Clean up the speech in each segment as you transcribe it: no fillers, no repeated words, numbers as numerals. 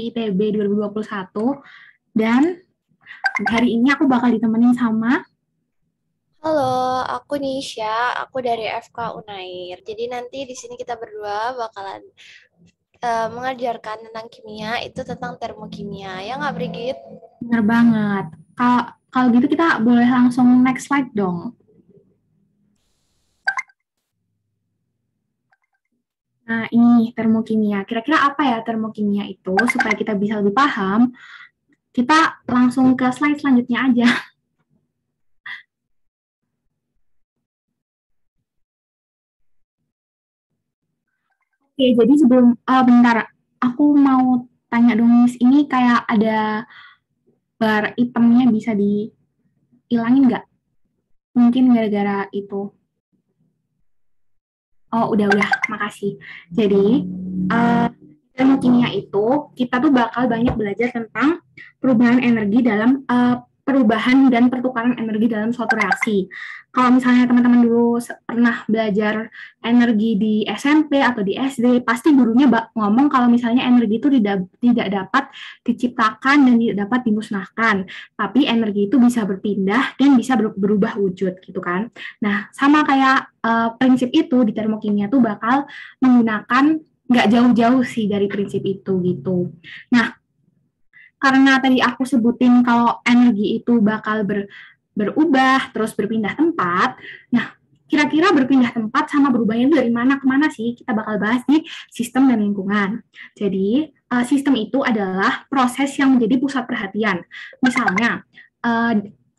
ITB 2021 dan hari ini aku bakal ditemenin sama Halo, aku Nisha, aku dari FK Unair. Jadi nanti di sini kita berdua bakalan mengajarkan tentang kimia, itu tentang termokimia. Ya nggak, Brigit? bener banget. Kalau gitu kita boleh langsung next slide dong. Nah, ini termokimia. Kira-kira apa ya termokimia itu? Supaya kita bisa lebih paham, kita langsung ke slide selanjutnya aja. Oke, jadi sebelum bentar, aku mau tanya dong, Miss, ini kayak ada bar itemnya bisa dihilangin nggak? Mungkin gara-gara itu. Oh, udah, makasih. Jadi, ilmu kimia itu kita tuh bakal banyak belajar tentang perubahan energi dalam perubahan dan pertukaran energi dalam suatu reaksi. Kalau misalnya teman-teman dulu pernah belajar energi di SMP atau di SD, pasti gurunya ngomong kalau misalnya energi itu tidak dapat diciptakan dan tidak dapat dimusnahkan, tapi energi itu bisa berpindah dan bisa berubah wujud gitu kan. Nah, sama kayak prinsip itu di termokimia tuh bakal menggunakan nggak jauh-jauh sih dari prinsip itu gitu. Nah, karena tadi aku sebutin kalau energi itu bakal berubah terus berpindah tempat. Nah, kira-kira berpindah tempat sama berubahnya itu dari mana ke mana sih? Kita bakal bahas di sistem dan lingkungan. Jadi, sistem itu adalah proses yang menjadi pusat perhatian. Misalnya,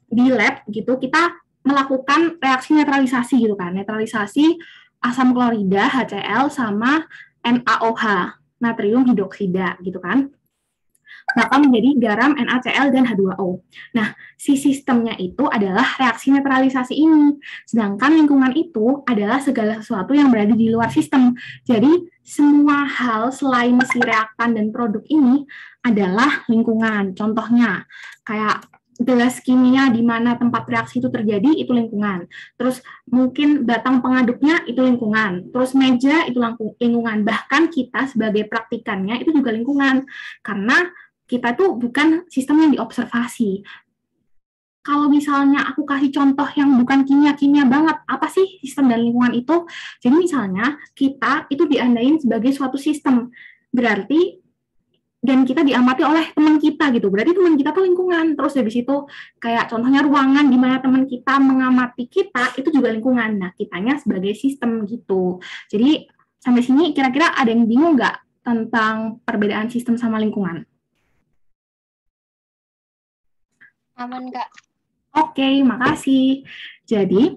di lab gitu kita melakukan reaksi netralisasi gitu kan. Netralisasi asam klorida HCl sama NaOH, natrium hidroksida gitu kan, bakal menjadi garam NaCl dan H2O. Nah, si sistemnya itu adalah reaksi netralisasi ini. Sedangkan lingkungan itu adalah segala sesuatu yang berada di luar sistem. Jadi, semua hal selain si reaktan dan produk ini adalah lingkungan. Contohnya, kayak gelas kimia di mana tempat reaksi itu terjadi, itu lingkungan. Terus mungkin batang pengaduknya itu lingkungan. Terus meja itu lingkungan. Bahkan kita sebagai praktikannya itu juga lingkungan. Karena kita tuh bukan sistem yang diobservasi. Kalau misalnya aku kasih contoh yang bukan kimia-kimia banget, apa sih sistem dan lingkungan itu? Jadi misalnya kita itu diandain sebagai suatu sistem, berarti dan kita diamati oleh teman kita gitu. Berarti teman kita tuh lingkungan. Terus dari situ kayak contohnya ruangan di mana teman kita mengamati kita itu juga lingkungan. Nah, kitanya sebagai sistem gitu. Jadi sampai sini kira-kira ada yang bingung nggak tentang perbedaan sistem sama lingkungan? Aman, Kak. Oke, makasih. Jadi,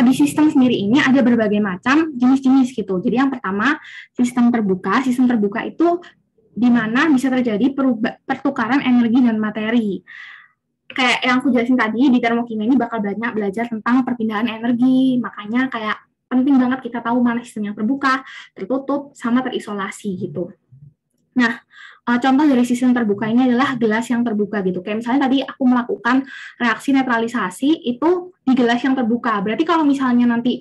di sistem sendiri ini ada berbagai macam jenis-jenis gitu. Jadi yang pertama, sistem terbuka. Sistem terbuka itu di mana bisa terjadi pertukaran energi dan materi. Kayak yang aku jelasin tadi, di termokimia ini bakal banyak belajar tentang perpindahan energi. Makanya kayak penting banget kita tahu mana sistem yang terbuka, tertutup, sama terisolasi gitu. Nah, contoh dari sistem terbuka ini adalah gelas yang terbuka gitu. Kayak misalnya tadi aku melakukan reaksi netralisasi itu di gelas yang terbuka. Berarti kalau misalnya nanti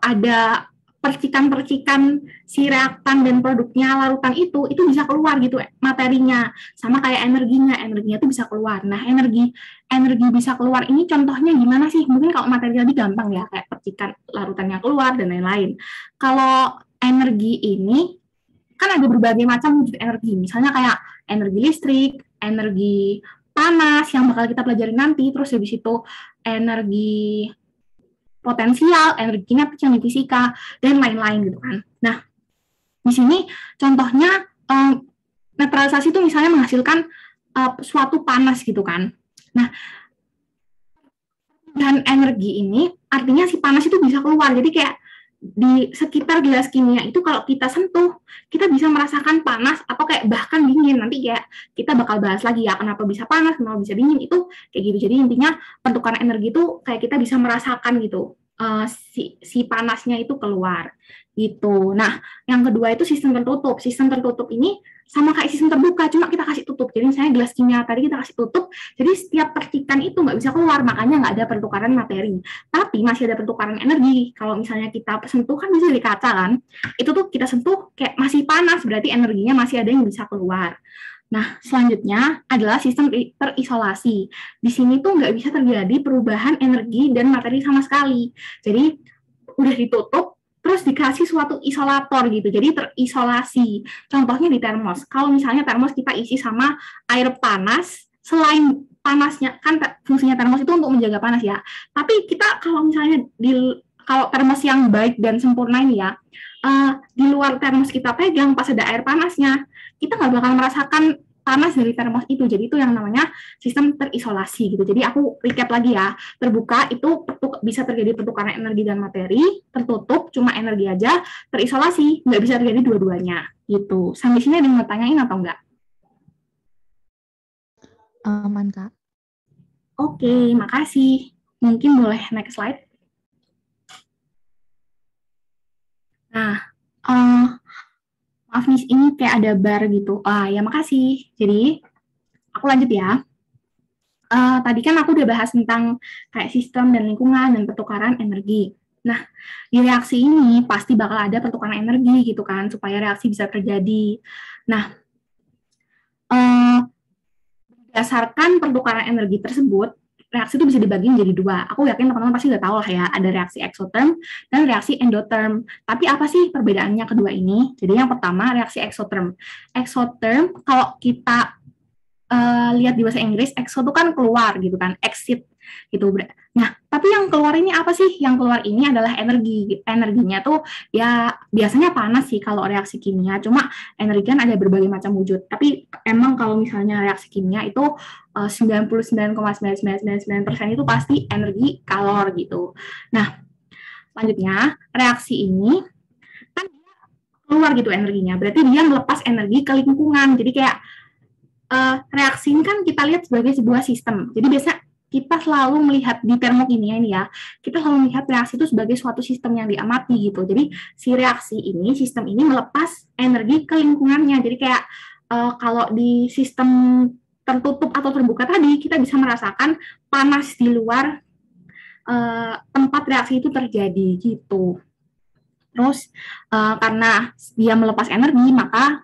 ada percikan-percikan si reaktan dan produknya larutan itu bisa keluar gitu materinya. Sama kayak energinya itu bisa keluar. Nah, energi bisa keluar ini contohnya gimana sih? Mungkin kalau materi tadi gampang ya, kayak percikan larutannya keluar dan lain-lain. Kalau energi ini kan ada berbagai macam wujud energi. Misalnya kayak energi listrik, energi panas yang bakal kita pelajari nanti, terus habis itu energi potensial, energi kinetik yang di fisika, dan lain-lain gitu kan. Nah, di sini contohnya netralisasi itu misalnya menghasilkan suatu panas gitu kan. Nah, dan energi ini artinya si panas itu bisa keluar. Jadi kayak di sekitar gelas kimia itu kalau kita sentuh, kita bisa merasakan panas atau kayak bahkan dingin. Nanti kayak kita bakal bahas lagi ya kenapa bisa panas, kenapa bisa dingin itu kayak gitu. Jadi intinya pertukaran energi itu kayak kita bisa merasakan gitu si panasnya itu keluar gitu. Nah, yang kedua itu sistem tertutup. Sistem tertutup ini sama kayak sistem terbuka, cuma kita kasih tutup. Jadi misalnya gelas kimia tadi kita kasih tutup, jadi setiap percikan itu nggak bisa keluar, makanya nggak ada pertukaran materi. Tapi masih ada pertukaran energi. Kalau misalnya kita sentuh kan bisa di kaca kan, itu tuh kita sentuh kayak masih panas, berarti energinya masih ada yang bisa keluar. Nah, selanjutnya adalah sistem terisolasi. Di sini tuh nggak bisa terjadi perubahan energi dan materi sama sekali. Jadi, udah ditutup, terus dikasih suatu isolator gitu. Jadi, terisolasi. Contohnya di termos. Kalau misalnya termos kita isi sama air panas, selain panasnya, kan fungsinya termos itu untuk menjaga panas ya. Tapi kita kalau misalnya kalau termos yang baik dan sempurna ini ya, di luar termos kita pegang pas ada air panasnya, kita nggak bakal merasakan panas dari termos itu. Jadi itu yang namanya sistem terisolasi gitu. Jadi aku recap lagi ya. Terbuka itu bisa terjadi pertukaran energi dan materi, tertutup cuma energi aja, terisolasi nggak bisa terjadi dua-duanya gitu. Sampai sini ada yang mau tanyain atau enggak? Aman, Kak. Oke, makasih. Mungkin boleh next slide. Nah, maaf nih, ini kayak ada bar gitu. Ya makasih. Jadi, aku lanjut ya. Tadi kan aku udah bahas tentang kayak sistem dan lingkungan dan pertukaran energi. Nah, di reaksi ini pasti bakal ada pertukaran energi gitu kan, supaya reaksi bisa terjadi. Nah, berdasarkan pertukaran energi tersebut, reaksi itu bisa dibagi menjadi dua. Aku yakin teman-teman pasti udah tahu lah ya, ada reaksi eksoterm dan reaksi endoterm. Tapi apa sih perbedaannya kedua ini? Jadi yang pertama reaksi eksoterm. Eksoterm kalau kita lihat di bahasa Inggris, exo itu kan keluar gitu kan, exit gitu. Nah, tapi yang keluar ini apa sih? Yang keluar ini adalah energi. Energinya tuh ya biasanya panas sih kalau reaksi kimia, cuma energi kan ada berbagai macam wujud. Tapi emang kalau misalnya reaksi kimia itu 99,9999% itu pasti energi kalor gitu. Nah, selanjutnya reaksi ini kan keluar gitu energinya, berarti dia melepas energi ke lingkungan. Jadi kayak reaksi ini kan kita lihat sebagai sebuah sistem. Jadi biasa kita selalu melihat di termokimia ini ya, kita selalu melihat reaksi itu sebagai suatu sistem yang diamati gitu. Jadi si reaksi ini, sistem ini melepas energi ke lingkungannya. Jadi kayak kalau di sistem tertutup atau terbuka tadi, kita bisa merasakan panas di luar tempat reaksi itu terjadi gitu. Terus karena dia melepas energi, maka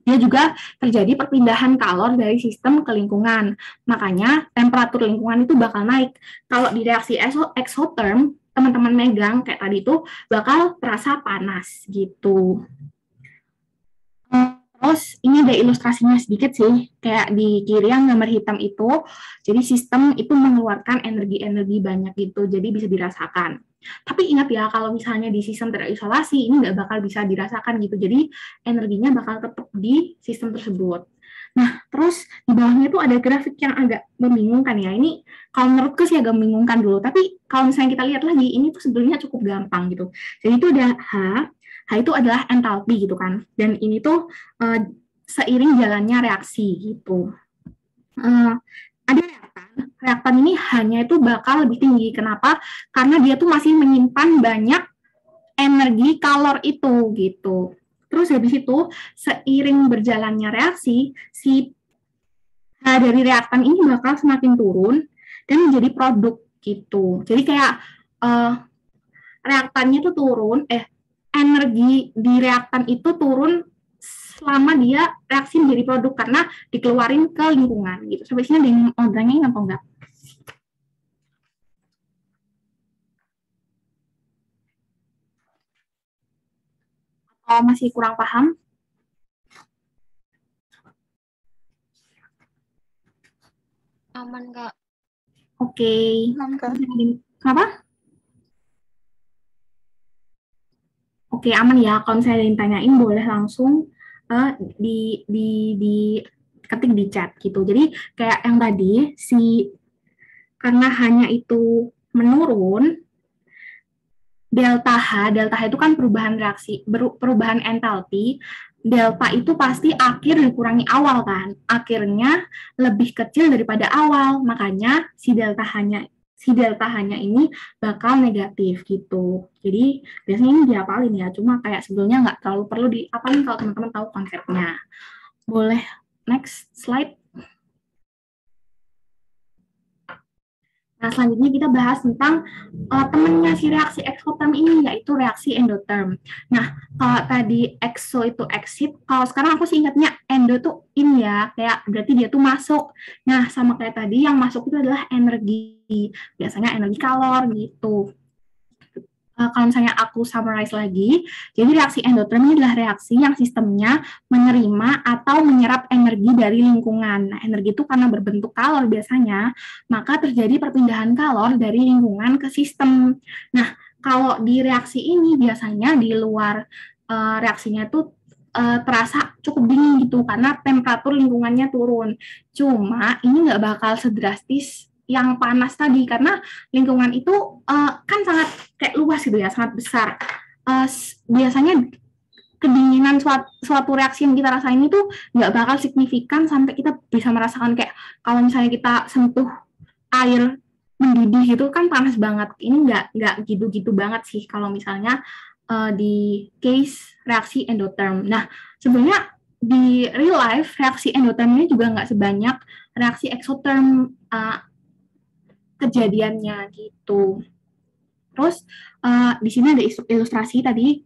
dia juga terjadi perpindahan kalor dari sistem ke lingkungan. Makanya temperatur lingkungan itu bakal naik. Kalau di reaksi exotherm, teman-teman megang kayak tadi itu bakal terasa panas gitu. Terus ini ada ilustrasinya sedikit sih, kayak di kiri yang gambar hitam itu, jadi sistem itu mengeluarkan energi-energi banyak gitu, jadi bisa dirasakan. Tapi ingat ya, kalau misalnya di sistem terisolasi, ini nggak bakal bisa dirasakan gitu, jadi energinya bakal tetap di sistem tersebut. Nah, terus di bawahnya itu ada grafik yang agak membingungkan ya, ini kalau menurutku sih agak membingungkan dulu, tapi kalau misalnya kita lihat lagi, ini tuh sebenarnya cukup gampang gitu. Jadi itu ada H itu adalah entalpi gitu kan, dan ini tuh seiring jalannya reaksi gitu. Ada reaktan ini hanya itu bakal lebih tinggi. Kenapa? Karena dia tuh masih menyimpan banyak energi kalor itu gitu. Terus habis itu seiring berjalannya reaksi, si H dari reaktan ini bakal semakin turun dan menjadi produk gitu. Jadi kayak reaktannya tuh turun, energi di reaktan itu turun selama dia reaksi menjadi produk karena dikeluarin ke lingkungan gitu. Sampai sini ada yang mau tanyain apa enggak? Atau masih kurang paham? Aman, Kak. Oke. Aman, Kak. Kenapa? Oke, aman ya. Kalau misalnya ada yang tanyain, boleh langsung ketik di chat gitu. Jadi kayak yang tadi, karena hanya itu menurun, delta H itu kan perubahan reaksi, perubahan entalpi, delta itu pasti akhir dikurangi awal kan, akhirnya lebih kecil daripada awal, makanya si delta H-nya si delta H-nya ini bakal negatif gitu. Jadi biasanya ini dihafalin ya, cuma kayak sebelumnya nggak terlalu perlu dihafalin kalau teman-teman tahu konsepnya. Boleh next slide. Nah, selanjutnya kita bahas tentang temannya si reaksi eksoterm ini, yaitu reaksi endoterm. Nah, kalau tadi exo itu exit, kalau sekarang aku sih ingatnya endo tuh in ya, kayak berarti dia tuh masuk. Nah, sama kayak tadi, yang masuk itu adalah energi. Biasanya energi kalor gitu. Kalau misalnya aku summarize lagi, jadi reaksi endoterm ini adalah reaksi yang sistemnya menerima atau menyerap energi dari lingkungan. Nah, energi itu karena berbentuk kalor biasanya, maka terjadi perpindahan kalor dari lingkungan ke sistem. Nah, kalau di reaksi ini biasanya di luar reaksinya itu terasa cukup dingin gitu, karena temperatur lingkungannya turun. Cuma ini nggak bakal sedrastis yang panas tadi, karena lingkungan itu kan sangat kayak luas gitu ya, sangat besar. Biasanya kedinginan suatu reaksi yang kita rasain itu nggak bakal signifikan sampai kita bisa merasakan kayak kalau misalnya kita sentuh air mendidih itu kan panas banget. Ini nggak gitu-gitu banget sih kalau misalnya di case reaksi endotherm. Nah, sebenarnya di real life reaksi endotherm ini juga nggak sebanyak reaksi exotherm kejadiannya gitu. Terus di sini ada ilustrasi tadi,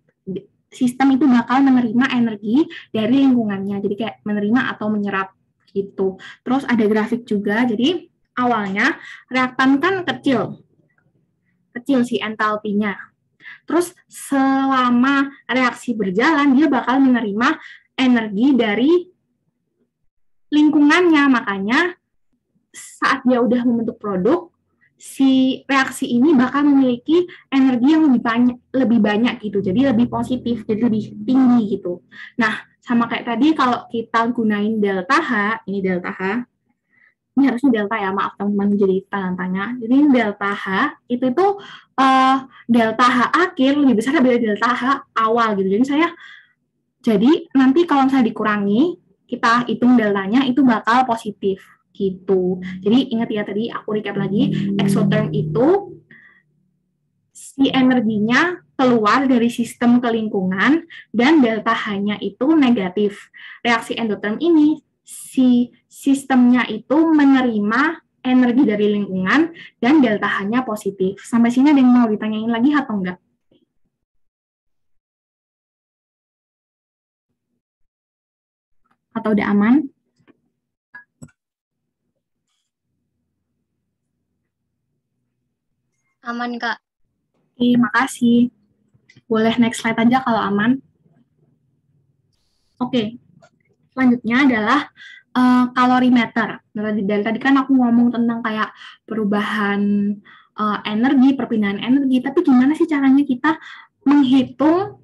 sistem itu bakal menerima energi dari lingkungannya, jadi kayak menerima atau menyerap gitu. Terus ada grafik juga, jadi awalnya reaktan kan kecil si entalpinya. Terus selama reaksi berjalan, dia bakal menerima energi dari lingkungannya, makanya saat dia udah membentuk produk, si reaksi ini bakal memiliki energi yang lebih banyak gitu, jadi lebih positif, jadi lebih tinggi gitu. Nah, sama kayak tadi kalau kita gunain delta H, ini delta H, ini harusnya delta ya, maaf teman-teman jadi tanda tanya. Jadi delta H itu tuh delta H akhir lebih besar dari delta H awal gitu. Jadi nanti kalau misalnya dikurangi, kita hitung deltanya itu bakal positif gitu. Jadi ingat ya, tadi aku recap lagi, exotherm itu si energinya keluar dari sistem ke lingkungan dan delta H-nya itu negatif. Reaksi endotherm ini si sistemnya itu menerima energi dari lingkungan dan delta H-nya positif. Sampai sini ada yang mau ditanyain lagi atau enggak? Atau udah aman? Aman, Kak. Terima kasih. Boleh next slide aja kalau aman. Oke, selanjutnya adalah kalorimeter. Dan tadi kan aku ngomong tentang kayak perubahan energi, perpindahan energi, tapi gimana sih caranya kita menghitung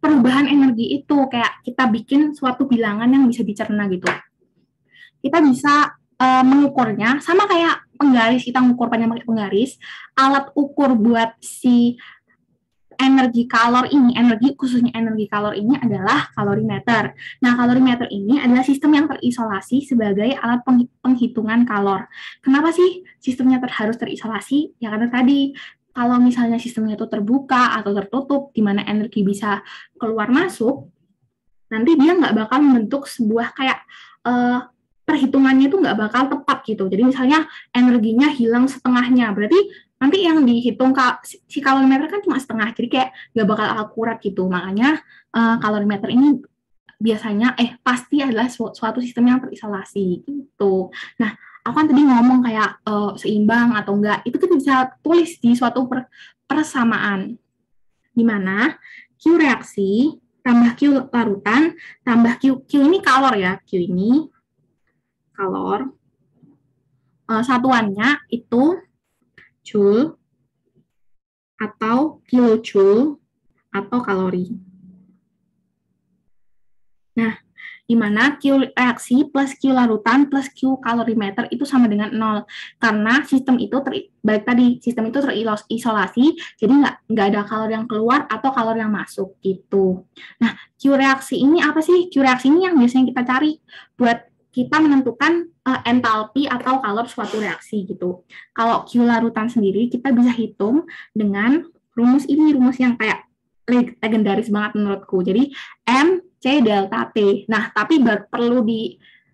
perubahan energi itu? Kayak kita bikin suatu bilangan yang bisa dicerna gitu. Kita bisa mengukurnya sama kayak penggaris, kita mengukur panjang pakai penggaris. Alat ukur buat si energi kalor ini, khususnya energi kalor ini adalah kalorimeter. Nah, kalorimeter ini adalah sistem yang terisolasi sebagai alat penghitungan kalor. Kenapa sih sistemnya harus terisolasi? Ya karena tadi kalau misalnya sistemnya itu terbuka atau tertutup, di mana energi bisa keluar masuk, nanti dia nggak bakal membentuk sebuah kayak perhitungannya itu nggak bakal tepat gitu. Jadi misalnya energinya hilang setengahnya, berarti nanti yang dihitung si kalorimeter kan cuma setengah, jadi kayak nggak bakal akurat gitu. Makanya kalorimeter ini biasanya pasti adalah suatu sistem yang terisolasi gitu. Nah, aku kan tadi ngomong kayak seimbang atau enggak, itu kita bisa tulis di suatu persamaan, di mana Q reaksi tambah Q larutan tambah Q ini kalor ya, Q ini kalor, satuannya itu joule atau kilojoule atau kalori. Nah, di mana Q reaksi plus Q larutan plus Q kalorimeter itu sama dengan 0. Karena sistem itu balik tadi, sistem itu terisolasi, jadi nggak ada kalori yang keluar atau kalori yang masuk gitu. Nah, Q reaksi ini apa sih? Q reaksi ini yang biasanya kita cari buat kita menentukan entalpi atau kalor suatu reaksi gitu. Kalau Q larutan sendiri kita bisa hitung dengan rumus yang kayak legendaris banget menurutku. Jadi M C delta T. Nah, tapi perlu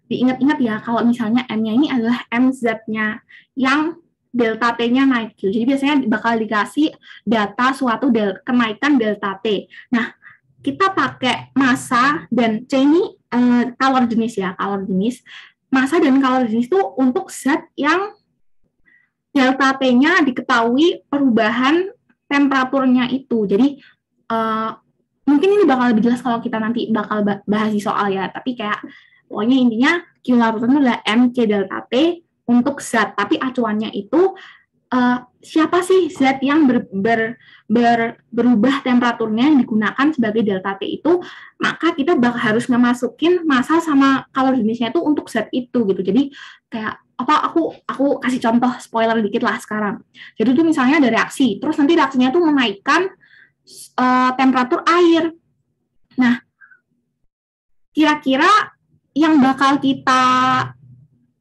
diingat-ingat ya, kalau misalnya M-nya ini adalah MZ-nya yang delta T-nya naik. Jadi biasanya bakal dikasih data suatu kenaikan delta T. Nah, kita pakai massa dan C ini kalor jenis ya, kalor jenis. Massa dan kalor jenis itu untuk zat yang delta T-nya diketahui perubahan temperaturnya itu. Jadi mungkin ini bakal lebih jelas kalau kita nanti bakal bahas di soal ya, tapi kayak pokoknya intinya Q larutan adalah MC delta T untuk zat, tapi acuannya itu siapa sih zat yang berubah temperaturnya yang digunakan sebagai delta T itu, maka kita harus ngemasukin massa sama kalor jenisnya itu untuk zat itu gitu. Jadi kayak aku kasih contoh spoiler dikit lah sekarang. Jadi itu misalnya ada reaksi, terus nanti reaksinya tuh menaikkan temperatur air. Nah, kira-kira yang bakal kita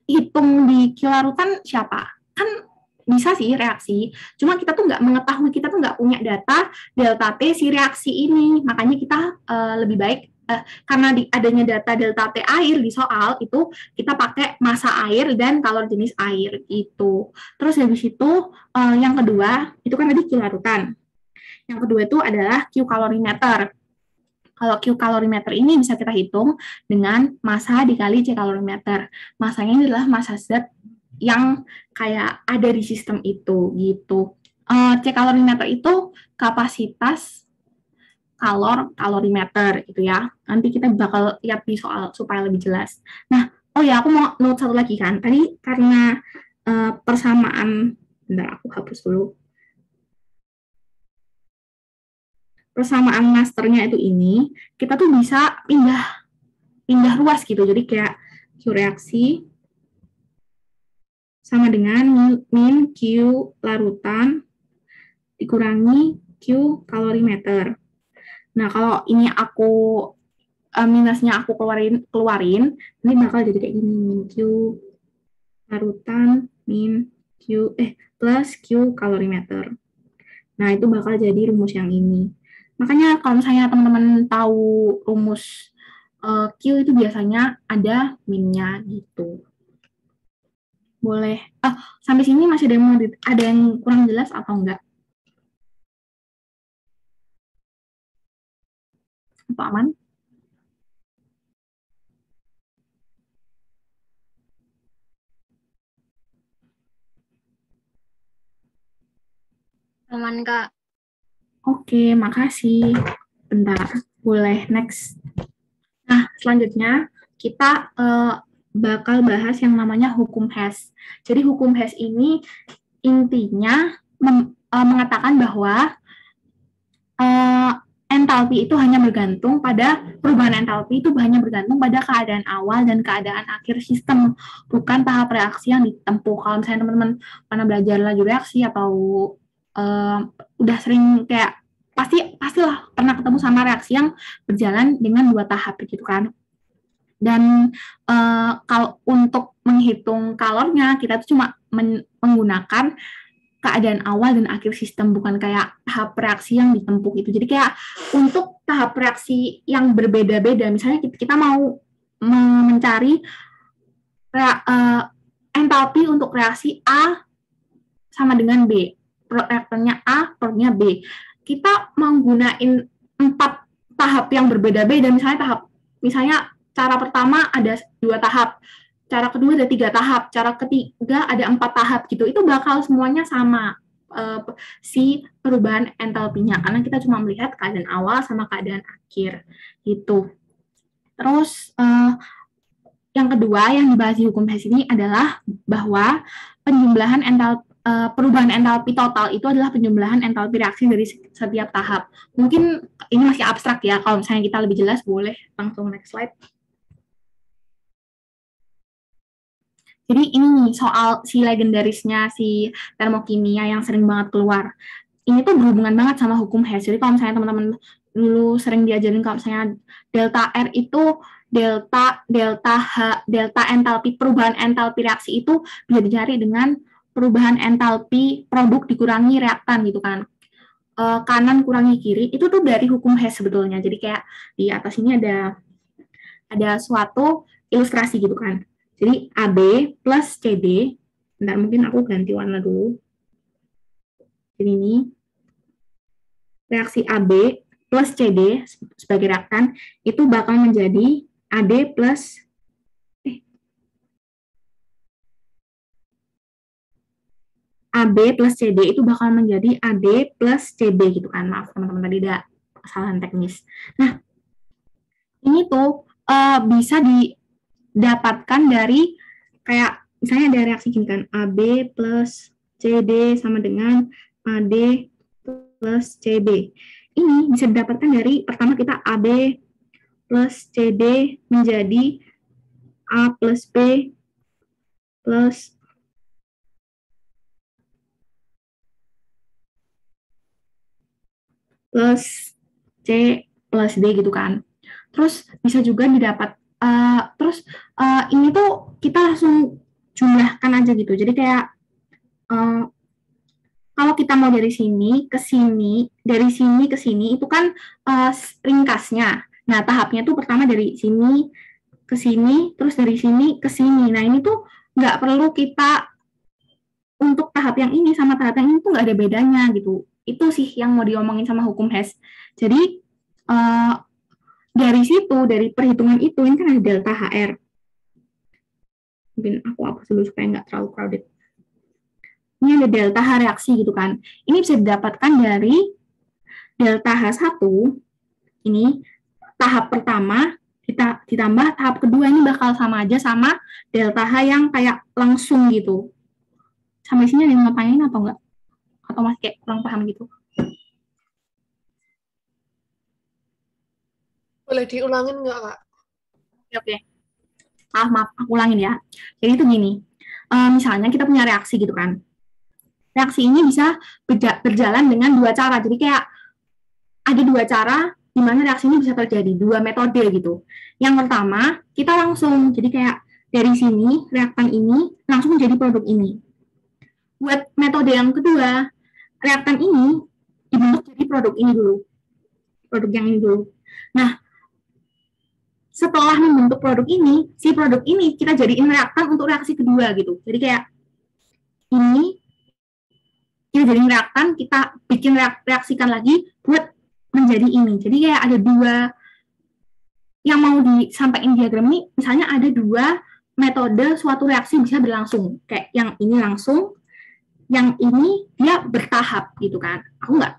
hitung di Q larutan siapa? Kan bisa sih reaksi, cuma kita tuh nggak mengetahui, kita tuh nggak punya data delta T si reaksi ini. Makanya kita lebih baik karena adanya data delta T air di soal itu, kita pakai massa air dan kalor jenis air gitu. Terus habis itu yang kedua itu kan tadi Q larutan. Yang kedua itu adalah Q kalorimeter. Kalau Q kalorimeter ini bisa kita hitung dengan massa dikali C kalorimeter. Massanya ini adalah massa zat yang kayak ada di sistem itu gitu. C kalorimeter itu kapasitas kalorimeter gitu ya. Nanti kita bakal lihat di soal supaya lebih jelas. Nah, oh ya, aku mau note satu lagi kan. Tadi karena persamaan, bentar aku hapus dulu. Persamaan masternya itu ini, kita tuh bisa pindah ruas gitu. Jadi kayak Q reaksi sama dengan min Q larutan dikurangi Q kalorimeter. Nah, kalau ini aku minusnya aku keluarin, ini bakal jadi kayak gini, min Q larutan min Q plus Q kalorimeter. Nah, itu bakal jadi rumus yang ini. Makanya kalau misalnya teman-teman tahu rumus Q itu biasanya ada min-nya gitu. Boleh. Sampai sini masih ada yang kurang jelas atau enggak? Atau aman? Aman, Kak. Oke, makasih. Bentar, boleh next. Nah, selanjutnya kita bakal bahas yang namanya hukum Hess. Jadi hukum Hess ini intinya mengatakan bahwa entalpi itu hanya bergantung pada perubahan entalpi itu hanya bergantung pada keadaan awal dan keadaan akhir sistem, bukan tahap reaksi yang ditempuh. Kalau misalnya teman-teman pernah belajar laju reaksi atau udah sering kayak pastilah pernah ketemu sama reaksi yang berjalan dengan 2 tahap gitu kan. Dan kalau untuk menghitung kalornya kita tuh cuma menggunakan keadaan awal dan akhir sistem, bukan kayak tahap reaksi yang ditempuh itu. Jadi kayak untuk tahap reaksi yang berbeda-beda, misalnya kita mau mencari entalpi untuk reaksi A sama dengan B, reaktornya A, produknya B. Kita menggunakan 4 tahap yang berbeda-beda, misalnya cara pertama ada 2 tahap, cara kedua ada 3 tahap, cara ketiga ada 4 tahap gitu. Itu bakal semuanya sama si perubahan entalpinya, karena kita cuma melihat keadaan awal sama keadaan akhir gitu. Terus yang kedua yang dibahas di hukum Hess ini adalah bahwa penjumlahan perubahan entalpi total itu adalah penjumlahan entalpi reaksi dari setiap tahap. Mungkin ini masih abstrak ya, kalau misalnya kita lebih jelas boleh langsung next slide. Jadi ini soal si legendarisnya si termokimia yang sering banget keluar. Ini tuh berhubungan banget sama hukum Hess. Jadi kalau misalnya teman-teman dulu sering diajarin kalau misalnya delta R itu delta entalpi, perubahan entalpi reaksi itu bisa dicari dengan perubahan entalpi produk dikurangi reaktan gitu kan. Kanan kurangi kiri itu tuh dari hukum Hess sebetulnya. Jadi kayak di atas ini ada suatu ilustrasi gitu kan. Jadi AB plus CD, bentar mungkin aku ganti warna dulu. Jadi ini reaksi AB plus CD sebagai reaktan itu bakal menjadi AD plus AB plus CD itu bakal menjadi AD plus CB gitu kan. Maaf teman-teman tadi ada kesalahan teknis. Nah, ini tuh bisa didapatkan dari kayak misalnya ada reaksi gini kan, AB plus CD sama dengan AD plus CB. Ini bisa didapatkan dari pertama kita AB plus CD menjadi A plus B plus C plus D gitu kan. Terus bisa juga didapat, ini tuh kita langsung jumlahkan aja gitu. Jadi kayak kalau kita mau dari sini ke sini, dari sini ke sini itu kan ringkasnya. Nah, tahapnya tuh pertama dari sini ke sini, terus dari sini ke sini. Nah, ini tuh nggak perlu kita untuk tahap yang ini sama tahap yang ini tuh nggak ada bedanya gitu. Itu sih yang mau diomongin sama hukum Hess. Jadi dari situ, dari perhitungan itu, ini kan ada delta HR. Mungkin aku hapus dulu supaya nggak terlalu crowded. Ini ada delta H reaksi gitu kan. Ini bisa didapatkan dari delta H1, ini tahap pertama, kita ditambah tahap kedua ini bakal sama aja sama delta H yang kayak langsung gitu. Sampai sini ada yang mau tanyain atau enggak? Atau masih kayak kurang paham gitu? Boleh diulangin nggak, Kak? Oke. Maaf, aku ulangin ya. Jadi itu gini, misalnya kita punya reaksi gitu kan. Reaksi ini bisa berjalan dengan dua cara. Jadi kayak ada dua cara di mana reaksi ini bisa terjadi, dua metode gitu. Yang pertama, kita langsung, jadi kayak dari sini, reaktan ini langsung menjadi produk ini. Buat metode yang kedua, reaktan ini dibentuk jadi produk ini dulu. Produk yang ini dulu. Nah, setelah membentuk produk ini, si produk ini kita jadiin reaktan untuk reaksi kedua gitu. Jadi kayak ini kita jadiin reaktan, kita bikin reaksikan lagi buat menjadi ini. Jadi kayak ada dua yang mau disampaikan diagram ini, misalnya ada dua metode suatu reaksi bisa berlangsung. Kayak yang ini langsung, yang ini dia bertahap gitu kan.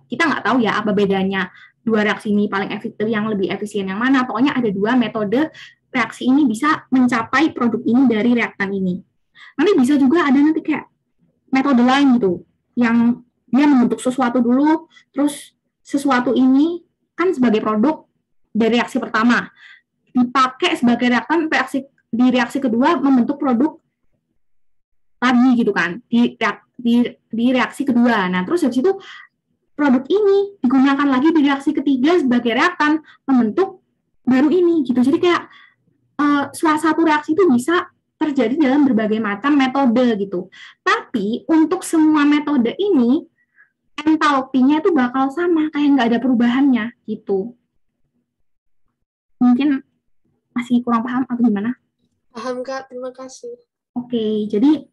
Kita nggak tahu ya apa bedanya dua reaksi ini paling efektif, yang lebih efisien yang mana. Pokoknya ada dua metode reaksi ini bisa mencapai produk ini dari reaktan ini. Nanti bisa juga ada nanti kayak metode lain gitu, yang dia membentuk sesuatu dulu, terus sesuatu ini kan sebagai produk dari reaksi pertama, dipakai sebagai reaktan di reaksi kedua membentuk produk lagi gitu kan, di reaksi kedua. Nah, terus habis itu produk ini digunakan lagi di reaksi ketiga sebagai reaktan membentuk baru ini gitu. Jadi kayak suatu reaksi itu bisa terjadi dalam berbagai macam metode gitu. Tapi untuk semua metode ini entalpinya itu bakal sama, kayak nggak ada perubahannya gitu. Mungkin masih kurang paham atau gimana? Paham, Kak. Terima kasih. Oke, jadi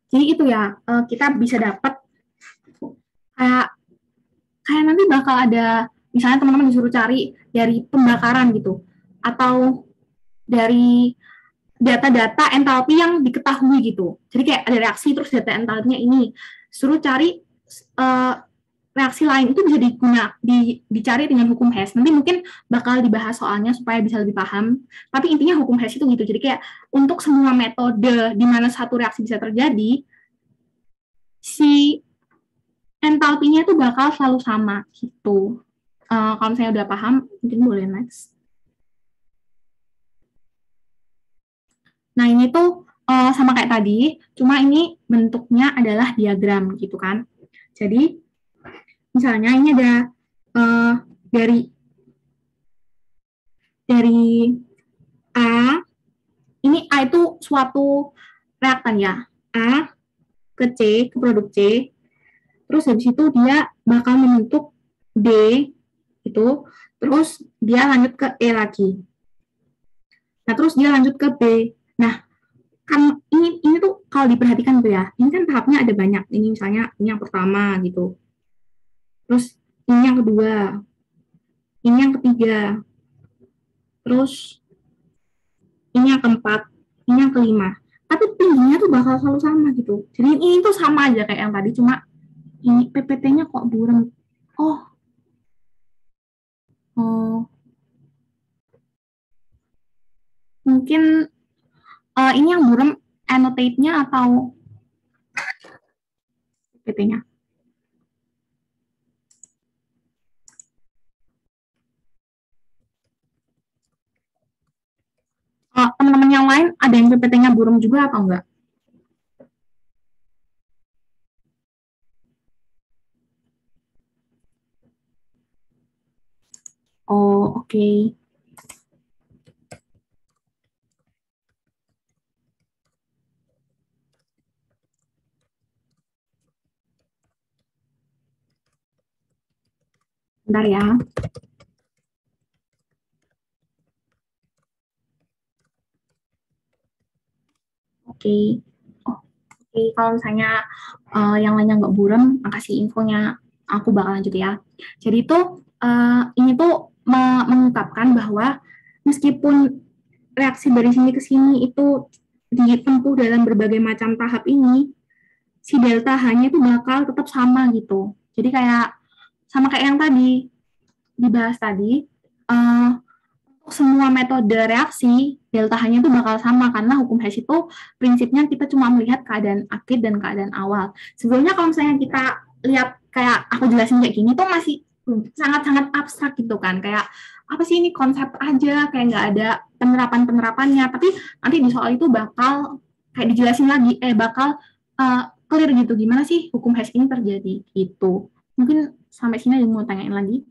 itu ya, kita bisa dapat kayak nanti bakal ada, misalnya teman-teman disuruh cari dari pembakaran gitu, atau dari data-data entalpi yang diketahui gitu. Jadi kayak ada reaksi terus data entalpinya ini, suruh cari reaksi lain, itu bisa dicari dengan hukum Hess. Nanti mungkin bakal dibahas soalnya supaya bisa lebih paham. Tapi intinya hukum Hess itu gitu. Jadi kayak untuk semua metode di mana satu reaksi bisa terjadi, si entalpinya itu bakal selalu sama gitu. Kalau misalnya udah paham, mungkin boleh next. Nah, ini tuh sama kayak tadi, cuma ini bentuknya adalah diagram gitu kan. Jadi, misalnya ini ada dari A, ini A itu suatu reaktan ya. A ke C, ke produk C. Terus habis itu dia bakal membentuk D itu. Terus dia lanjut ke E lagi. Nah, terus dia lanjut ke B. Nah, kan ini tuh kalau diperhatikan tuh ya, ini kan tahapnya ada banyak. Ini misalnya ini yang pertama gitu. Terus ini yang kedua, ini yang ketiga. Terus ini yang keempat, ini yang kelima. Tapi tingginya tuh bakal selalu sama gitu. Jadi ini tuh sama aja kayak yang tadi, cuma ini PPT-nya kok buram. Oh, oh, mungkin ini yang buram annotate-nya atau PPT-nya. Teman-teman yang lain ada yang PPT-nya buram juga atau enggak? Oh, oke. Bentar ya. Oke. Oh, oke. Kalau misalnya yang lainnya nggak buram, makasih infonya. Aku bakal lanjut ya. Jadi itu ini tuh mengungkapkan bahwa meskipun reaksi dari sini ke sini itu ditempuh dalam berbagai macam tahap ini, si delta H-nya itu bakal tetap sama gitu. Jadi kayak sama kayak yang tadi dibahas tadi, semua metode reaksi delta H-nya itu bakal sama karena hukum Hess itu prinsipnya kita cuma melihat keadaan akhir dan keadaan awal. Sebenarnya kalau misalnya kita lihat kayak aku jelasin kayak gini tuh masih sangat-sangat abstrak gitu kan, kayak apa sih ini konsep aja, kayak nggak ada penerapan-penerapannya, tapi nanti di soal itu bakal kayak dijelasin lagi, bakal clear gitu gimana sih hukum Hess ini terjadi gitu. Mungkin sampai sini ada yang mau tanyain lagi?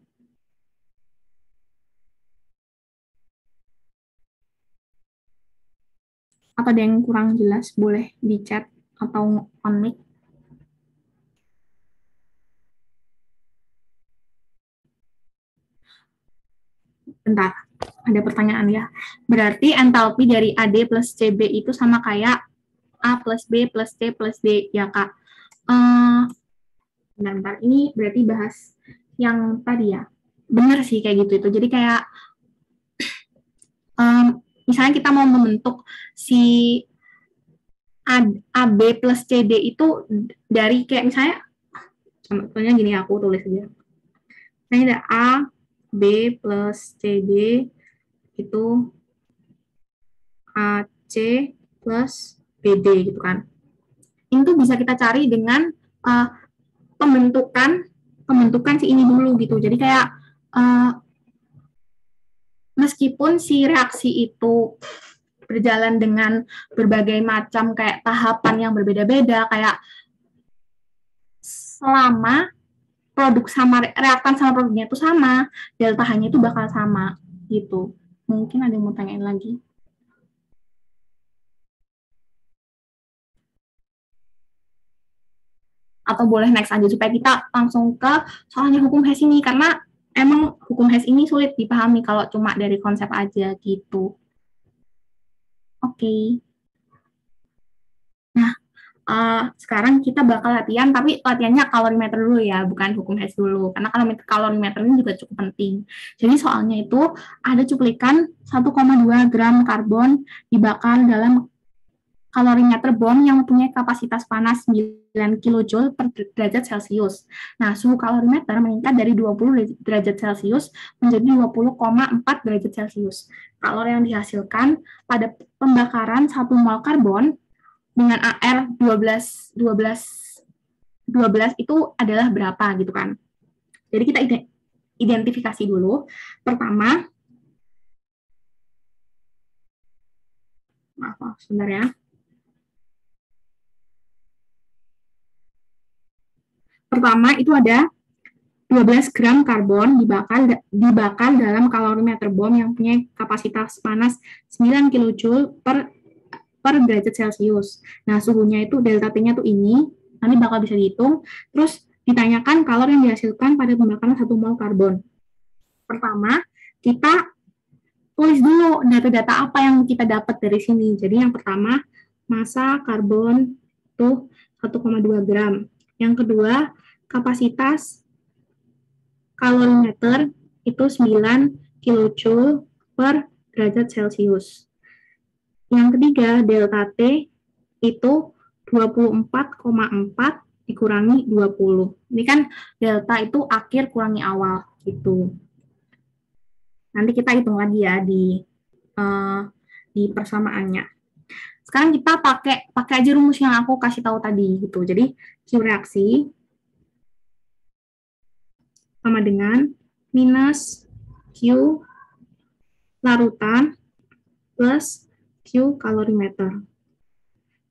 Atau ada yang kurang jelas, boleh di chat atau on mic. Bentar, ada pertanyaan ya. Berarti entalpi dari AD plus CB itu sama kayak A plus B plus C plus D, ya Kak? Bentar, ini berarti bahas yang tadi ya. Bener sih kayak gitu itu. Jadi kayak misalnya kita mau membentuk si AB plus CD itu dari kayak misalnya, contohnya gini aku tulis aja. Ini ada A, B plus CD itu AC plus BD gitu kan. Ini tuh bisa kita cari dengan pembentukan si ini dulu gitu. Jadi kayak meskipun si reaksi itu berjalan dengan berbagai macam kayak tahapan yang berbeda-beda, kayak selama produk sama reaktan sama produknya itu sama, delta H-nya itu bakal sama gitu. Mungkin ada yang mau tanyain lagi? Atau boleh next aja supaya kita langsung ke soalnya hukum Hess ini, karena emang hukum Hess ini sulit dipahami kalau cuma dari konsep aja gitu. Oke. Nah, sekarang kita bakal latihan, tapi latihannya kalorimeter dulu ya, bukan hukum Hess dulu. Karena kalorimeter ini juga cukup penting. Jadi soalnya itu ada cuplikan 1,2 gram karbon dibakar dalam kalorimeter bom yang mempunyai kapasitas panas 9 kJ per derajat Celcius. Nah, suhu kalorimeter meningkat dari 20 derajat Celcius menjadi 20,4 derajat Celcius. Kalori yang dihasilkan pada pembakaran 1 mol karbon dengan AR 12 itu adalah berapa gitu kan. Jadi kita identifikasi dulu. Pertama, maaf sebentar ya. Pertama itu ada 12 gram karbon dibakar dalam kalorimeter bom yang punya kapasitas panas 9 kilojoule per derajat Celcius. Nah, suhunya itu delta T-nya tuh ini, nanti bakal bisa dihitung. Terus ditanyakan kalori yang dihasilkan pada pembakaran 1 mol karbon. Pertama, kita tulis dulu data-data apa yang kita dapat dari sini. Jadi yang pertama, massa karbon itu 1,2 gram. Yang kedua, kapasitas kalorimeter itu 9 kilojoule per derajat Celcius. Yang ketiga, delta T itu 24,4 dikurangi 20. Ini kan delta itu akhir kurangi awal gitu. Nanti kita hitung lagi ya di persamaannya. Sekarang kita pakai aja rumus yang aku kasih tahu tadi gitu. Jadi Q reaksi sama dengan minus Q larutan plus Q kalorimeter.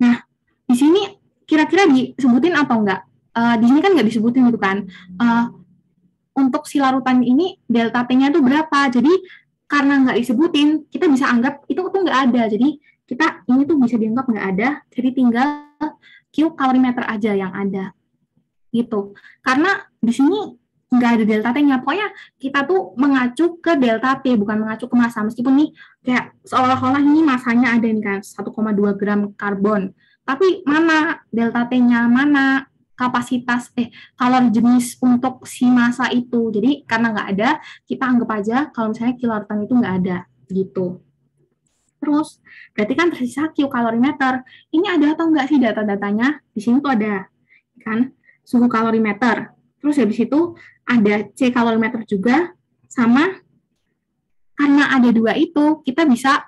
Nah, di sini kira-kira disebutin atau enggak? Di sini kan nggak disebutin gitu kan. Untuk si larutan ini delta T-nya itu berapa? Jadi karena nggak disebutin, kita bisa anggap itu tuh nggak ada. Jadi ini tuh bisa dianggap nggak ada. Jadi tinggal Q kalorimeter aja yang ada. Gitu. Karena di sini nggak ada delta T-nya. Pokoknya kita tuh mengacu ke delta T, bukan mengacu ke massa. Meskipun nih kayak seolah-olah ini massanya ada nih kan, 1,2 gram karbon. Tapi mana delta T-nya, mana kapasitas, kalori jenis untuk si massa itu. Jadi karena nggak ada, kita anggap aja kalau misalnya kiloton itu nggak ada, gitu. Terus, berarti kan tersisa Q kalorimeter. Ini ada atau nggak sih data-datanya? Di sini tuh ada, kan, suhu kalorimeter. Terus habis itu ada C kalorimeter juga, sama karena ada dua itu, kita bisa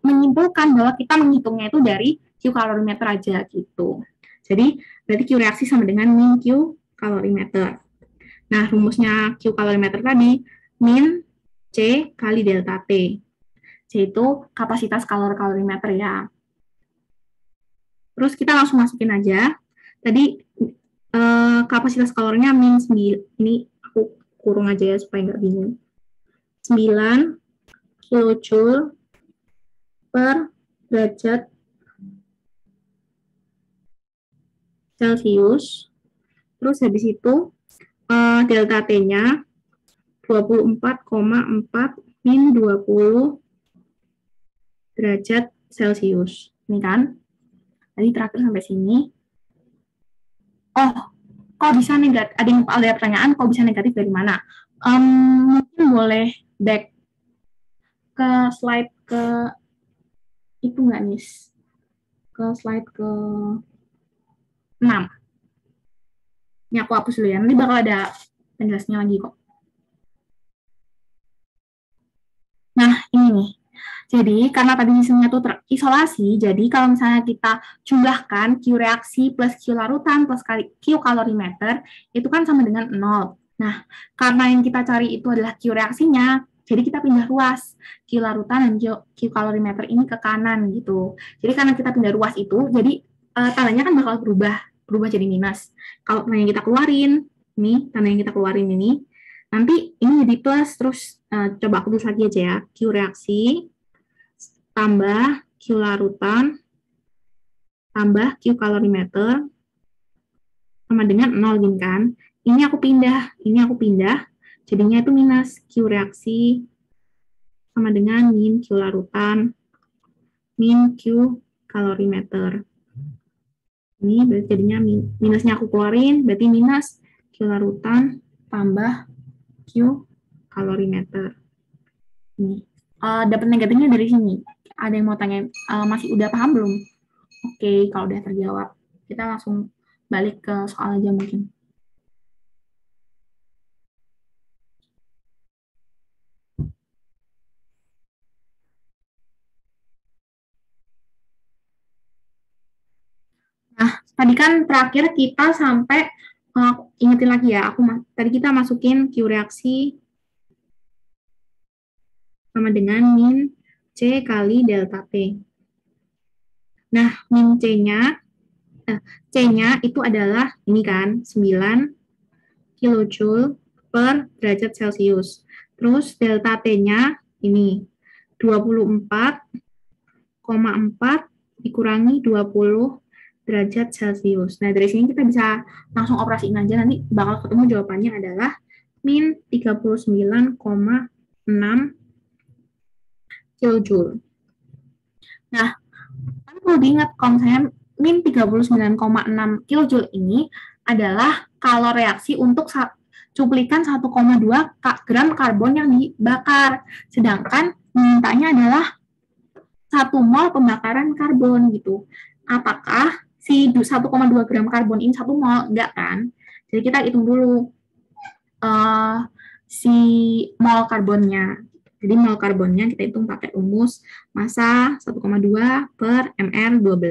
menyimpulkan bahwa kita menghitungnya itu dari Q kalorimeter aja gitu. Jadi berarti Q reaksi sama dengan min Q kalorimeter. Nah, rumusnya Q kalorimeter tadi min C kali delta T. C itu kapasitas kalorimeter ya. Terus kita langsung masukin aja. Tadi kapasitas kalorinya min 9. Ini aku kurung aja ya supaya nggak bingung. 9 kilojoule per derajat Celcius. Terus habis itu delta T-nya 24,4 min 20 derajat Celcius. Ini kan. Tadi terakhir sampai sini. Oh, kok bisa negatif? Ada pertanyaan, kok bisa negatif dari mana? Mungkin boleh back ke slide ke itu nggak, Nis? Ke slide ke 6. Ini aku hapus dulu ya. Nanti bakal ada penjelasannya lagi kok. Nah, ini nih. Jadi, karena tadi sistemnya itu terisolasi, jadi kalau misalnya kita jumlahkan Q reaksi plus Q larutan plus Q kalorimeter, itu kan sama dengan 0. Nah, karena yang kita cari itu adalah Q reaksinya, jadi kita pindah ruas Q larutan dan Q kalorimeter ini ke kanan gitu. Jadi karena kita pindah ruas itu, jadi tandanya kan bakal berubah jadi minus. Kalau tanda yang kita keluarin, ini tanda yang kita keluarin ini, nanti ini jadi plus, terus coba aku tulis lagi aja ya, Q reaksi tambah Q larutan tambah Q kalorimeter sama dengan 0 gini kan. Ini aku pindah, jadinya itu minus Q reaksi sama dengan min Q larutan min Q kalorimeter. Ini berarti jadinya minusnya aku keluarin, berarti minus Q larutan tambah Q kalorimeter. Ini dapat negatifnya dari sini. Ada yang mau tanya, masih udah paham belum? Oke, kalau udah terjawab, kita langsung balik ke soal aja mungkin. Nah, tadi kan terakhir kita sampai, ingetin lagi ya, tadi kita masukin Q reaksi sama dengan min C kali delta T. Nah, min C-nya itu adalah ini kan, 9 kilojoule per derajat Celcius. Terus delta T-nya ini 24,4 dikurangi 20 derajat Celcius. Nah, dari sini kita bisa langsung operasiin aja, nanti bakal ketemu jawabannya adalah min 39,6 kilojoule. Nah, kan perlu diingat kalau misalnya min 39,6 kilojoule ini adalah kalor reaksi untuk cuplikan 1,2 gram karbon yang dibakar. Sedangkan mintanya adalah 1 mol pembakaran karbon gitu. Apakah si 1,2 gram karbon ini 1 mol? Enggak kan? Jadi kita hitung dulu si mol karbonnya. Jadi mol karbonnya kita hitung pakai rumus massa 1,2 per mR12.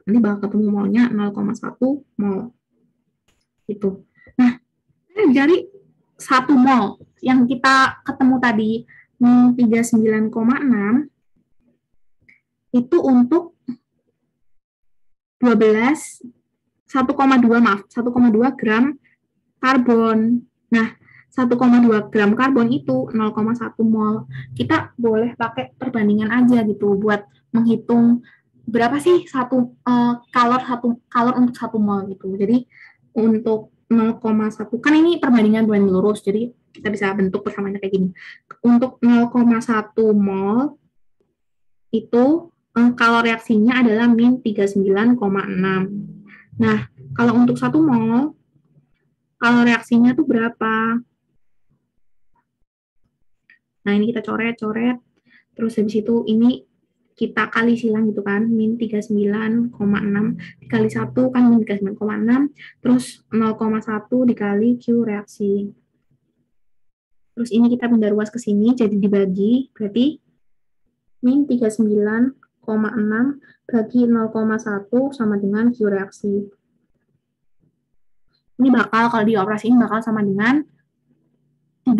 Nanti bakal ketemu molnya 0,1 mol. Gitu. Nah, dari 1 mol yang kita ketemu tadi min 39,6 itu untuk 1,2 gram karbon. Nah, 1,2 gram karbon itu 0,1 mol. Kita boleh pakai perbandingan aja gitu buat menghitung berapa sih kalor untuk 1 mol gitu. Jadi untuk 0,1 kan ini perbandingan lurus, jadi kita bisa bentuk persamanya kayak gini. Untuk 0,1 mol itu kalor reaksinya adalah min 39,6. Nah, kalau untuk 1 mol kalor reaksinya tuh berapa? Nah, ini kita coret-coret. Terus habis itu ini kita kali silang gitu kan, min 39,6 dikali 1 kan min 39,6, terus 0,1 dikali Q reaksi. Terus ini kita pindah ruas ke sini, jadi dibagi, berarti min 39,6 bagi 0,1 sama dengan Q reaksi. Ini bakal, kalau dioperasiin bakal sama dengan min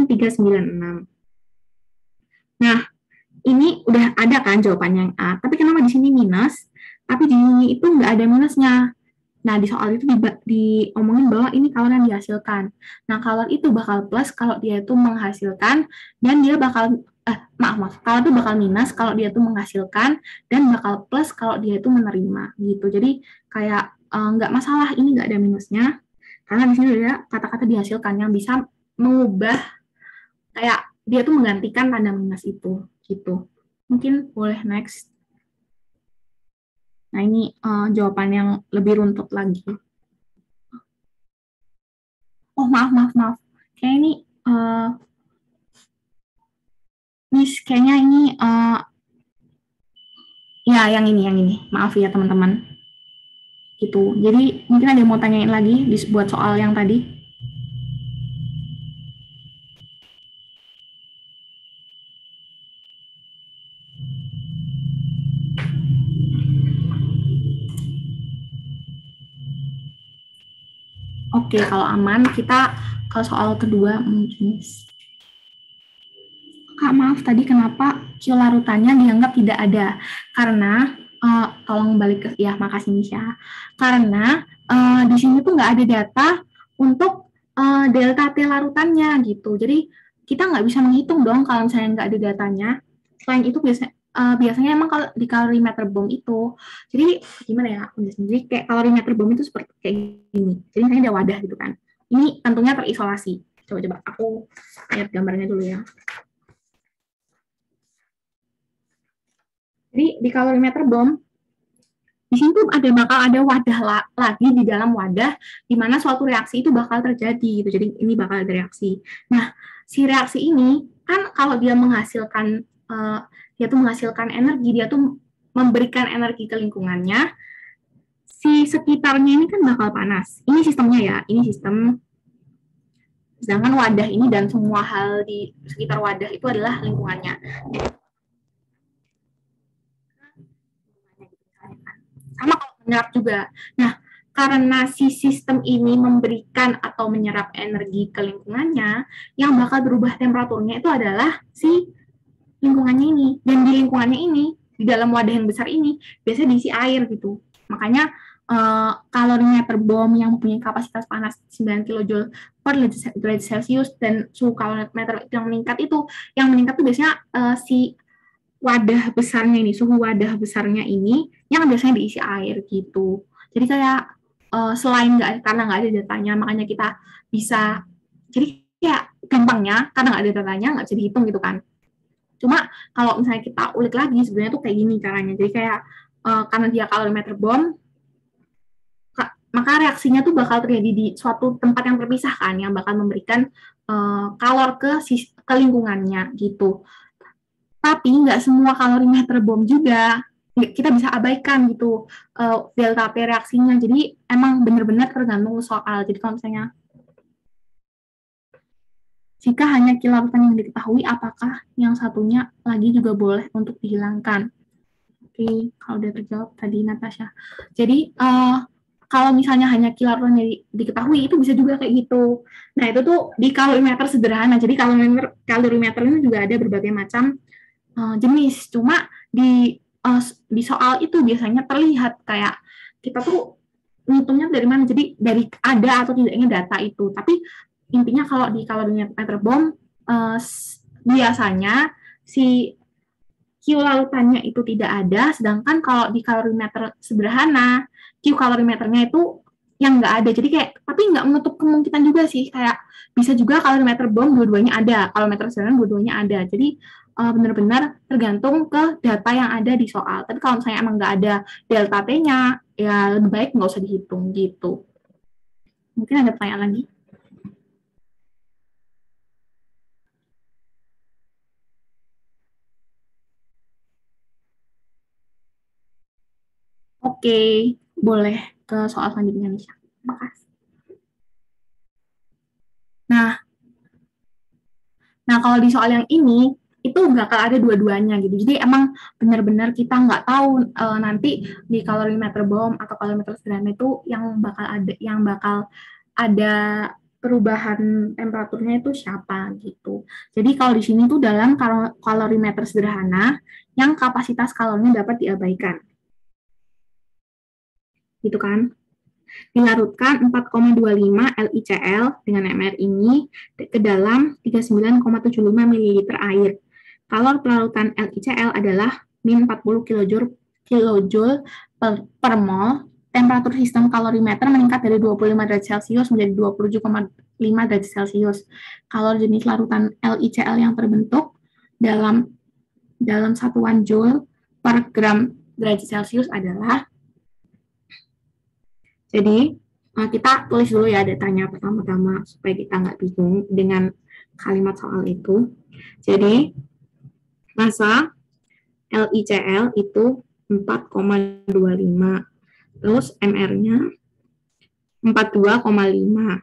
396. Nah, ini udah ada kan jawabannya yang A, tapi kenapa di sini minus? Tapi di sini itu nggak ada minusnya. Nah, di soal itu diomongin bahwa ini kalor yang dihasilkan. Nah, kalor itu bakal plus kalau dia itu menghasilkan, dan dia bakal, kalor itu bakal minus kalau dia itu menghasilkan, dan bakal plus kalau dia itu menerima, gitu. Jadi, kayak nggak masalah, ini nggak ada minusnya, karena di sini ada kata-kata dihasilkan yang bisa mengubah, kayak dia tuh menggantikan tanda minus itu. Gitu. Mungkin boleh next. Nah, ini jawaban yang lebih runtut lagi. Oh, maaf. Kayak ini, Miss, kayaknya ini, ya, yang ini. Maaf ya, teman-teman. Gitu. Jadi, mungkin ada yang mau tanyain lagi buat soal yang tadi. Oke, kalau aman, kita ke soal kedua mungkin. Kak, maaf tadi kenapa Q larutannya dianggap tidak ada? Karena, tolong balik ke, ya makasih Nisha. Karena di sini tuh nggak ada data untuk delta T larutannya gitu. Jadi, kita nggak bisa menghitung dong kalau misalnya nggak ada datanya. Selain itu biasanya emang kalau di kalorimeter bomb itu, jadi gimana ya, jadi kayak kalorimeter bomb itu seperti kayak gini, jadi misalnya ada wadah gitu kan, ini tentunya terisolasi. Coba aku lihat gambarnya dulu ya. Jadi di kalorimeter bomb di sini tuh bakal ada wadah lagi di dalam wadah di mana suatu reaksi itu bakal terjadi gitu. Jadi ini bakal ada reaksi. Nah, si reaksi ini kan kalau dia menghasilkan energi, dia tuh memberikan energi ke lingkungannya, si sekitarnya ini kan bakal panas. Ini sistemnya ya, ini sistem. Sedangkan wadah ini dan semua hal di sekitar wadah itu adalah lingkungannya. Sama kalau menyerap juga. Nah, karena si sistem ini memberikan atau menyerap energi ke lingkungannya, yang bakal berubah temperaturnya itu adalah si lingkungannya ini. Dan di lingkungannya ini, di dalam wadah yang besar ini, biasanya diisi air gitu. Makanya kalorimeter bom yang mempunyai kapasitas panas 9 kilojoule per derajat Celcius dan suhu kalorimeter yang meningkat itu biasanya si wadah besarnya ini, suhu wadah besarnya ini yang biasanya diisi air gitu. Jadi kayak selain karena nggak ada datanya, makanya kita bisa, jadi kayak gampangnya karena nggak ada datanya nggak bisa dihitung gitu kan. Cuma kalau misalnya kita ulik lagi sebenarnya tuh kayak gini caranya. Jadi kayak karena dia kalorimeter bom, maka reaksinya tuh bakal terjadi di suatu tempat yang terpisah kan, yang bakal memberikan kalor ke lingkungannya gitu. Tapi nggak semua kalorimeter bom juga kita bisa abaikan gitu delta P reaksinya. Jadi emang benar-benar tergantung soal. Jadi kalau misalnya jika hanya kilautan yang diketahui, apakah yang satunya lagi juga boleh untuk dihilangkan? Oke, kalau udah terjawab tadi Natasha. Jadi kalau misalnya hanya kilautan yang diketahui, itu bisa juga kayak gitu. Nah, itu tuh di kalorimeter sederhana. Jadi kalorimeter ini juga ada berbagai macam jenis. Cuma di soal itu biasanya terlihat kayak kita tuh ngitungnya dari mana. Jadi dari ada atau tidaknya data itu. Tapi intinya kalau di kalorimeter bom biasanya si Q lautannya itu tidak ada, sedangkan kalau di kalorimeter sederhana Q kalorimeternya itu yang nggak ada. Jadi kayak, tapi nggak menutup kemungkinan juga sih, kayak bisa juga kalorimeter bom dua-duanya ada, kalorimeter sederhana dua-duanya ada. Jadi benar-benar tergantung ke data yang ada di soal. Tapi kalau misalnya emang nggak ada delta T-nya, ya lebih baik nggak usah dihitung gitu. Mungkin ada pertanyaan lagi? Oke, boleh ke soal selanjutnya, Nisha. Terima kasih. Nah, kalau di soal yang ini, itu bakal ada dua-duanya gitu. Jadi emang benar-benar kita nggak tahu nanti di kalorimeter bom atau kalorimeter sederhana itu yang bakal ada perubahan temperaturnya itu siapa gitu. Jadi kalau di sini tuh dalam kalorimeter sederhana yang kapasitas kalorinya dapat diabaikan. Gitu kan? Dilarutkan 4,25 LiCl dengan MR ini ke dalam 39,75 ml air. Kalor pelarutan LiCl adalah min 40 kJ per mol. Temperatur sistem kalorimeter meningkat dari 25 derajat Celcius menjadi 27,5 derajat Celcius. Kalor jenis larutan LiCl yang terbentuk dalam satuan joule per gram derajat Celcius adalah. Jadi kita tulis dulu ya datanya pertama-tama supaya kita nggak bingung dengan kalimat soal itu. Jadi massa LiCl itu 4,25, terus MR-nya 42,5,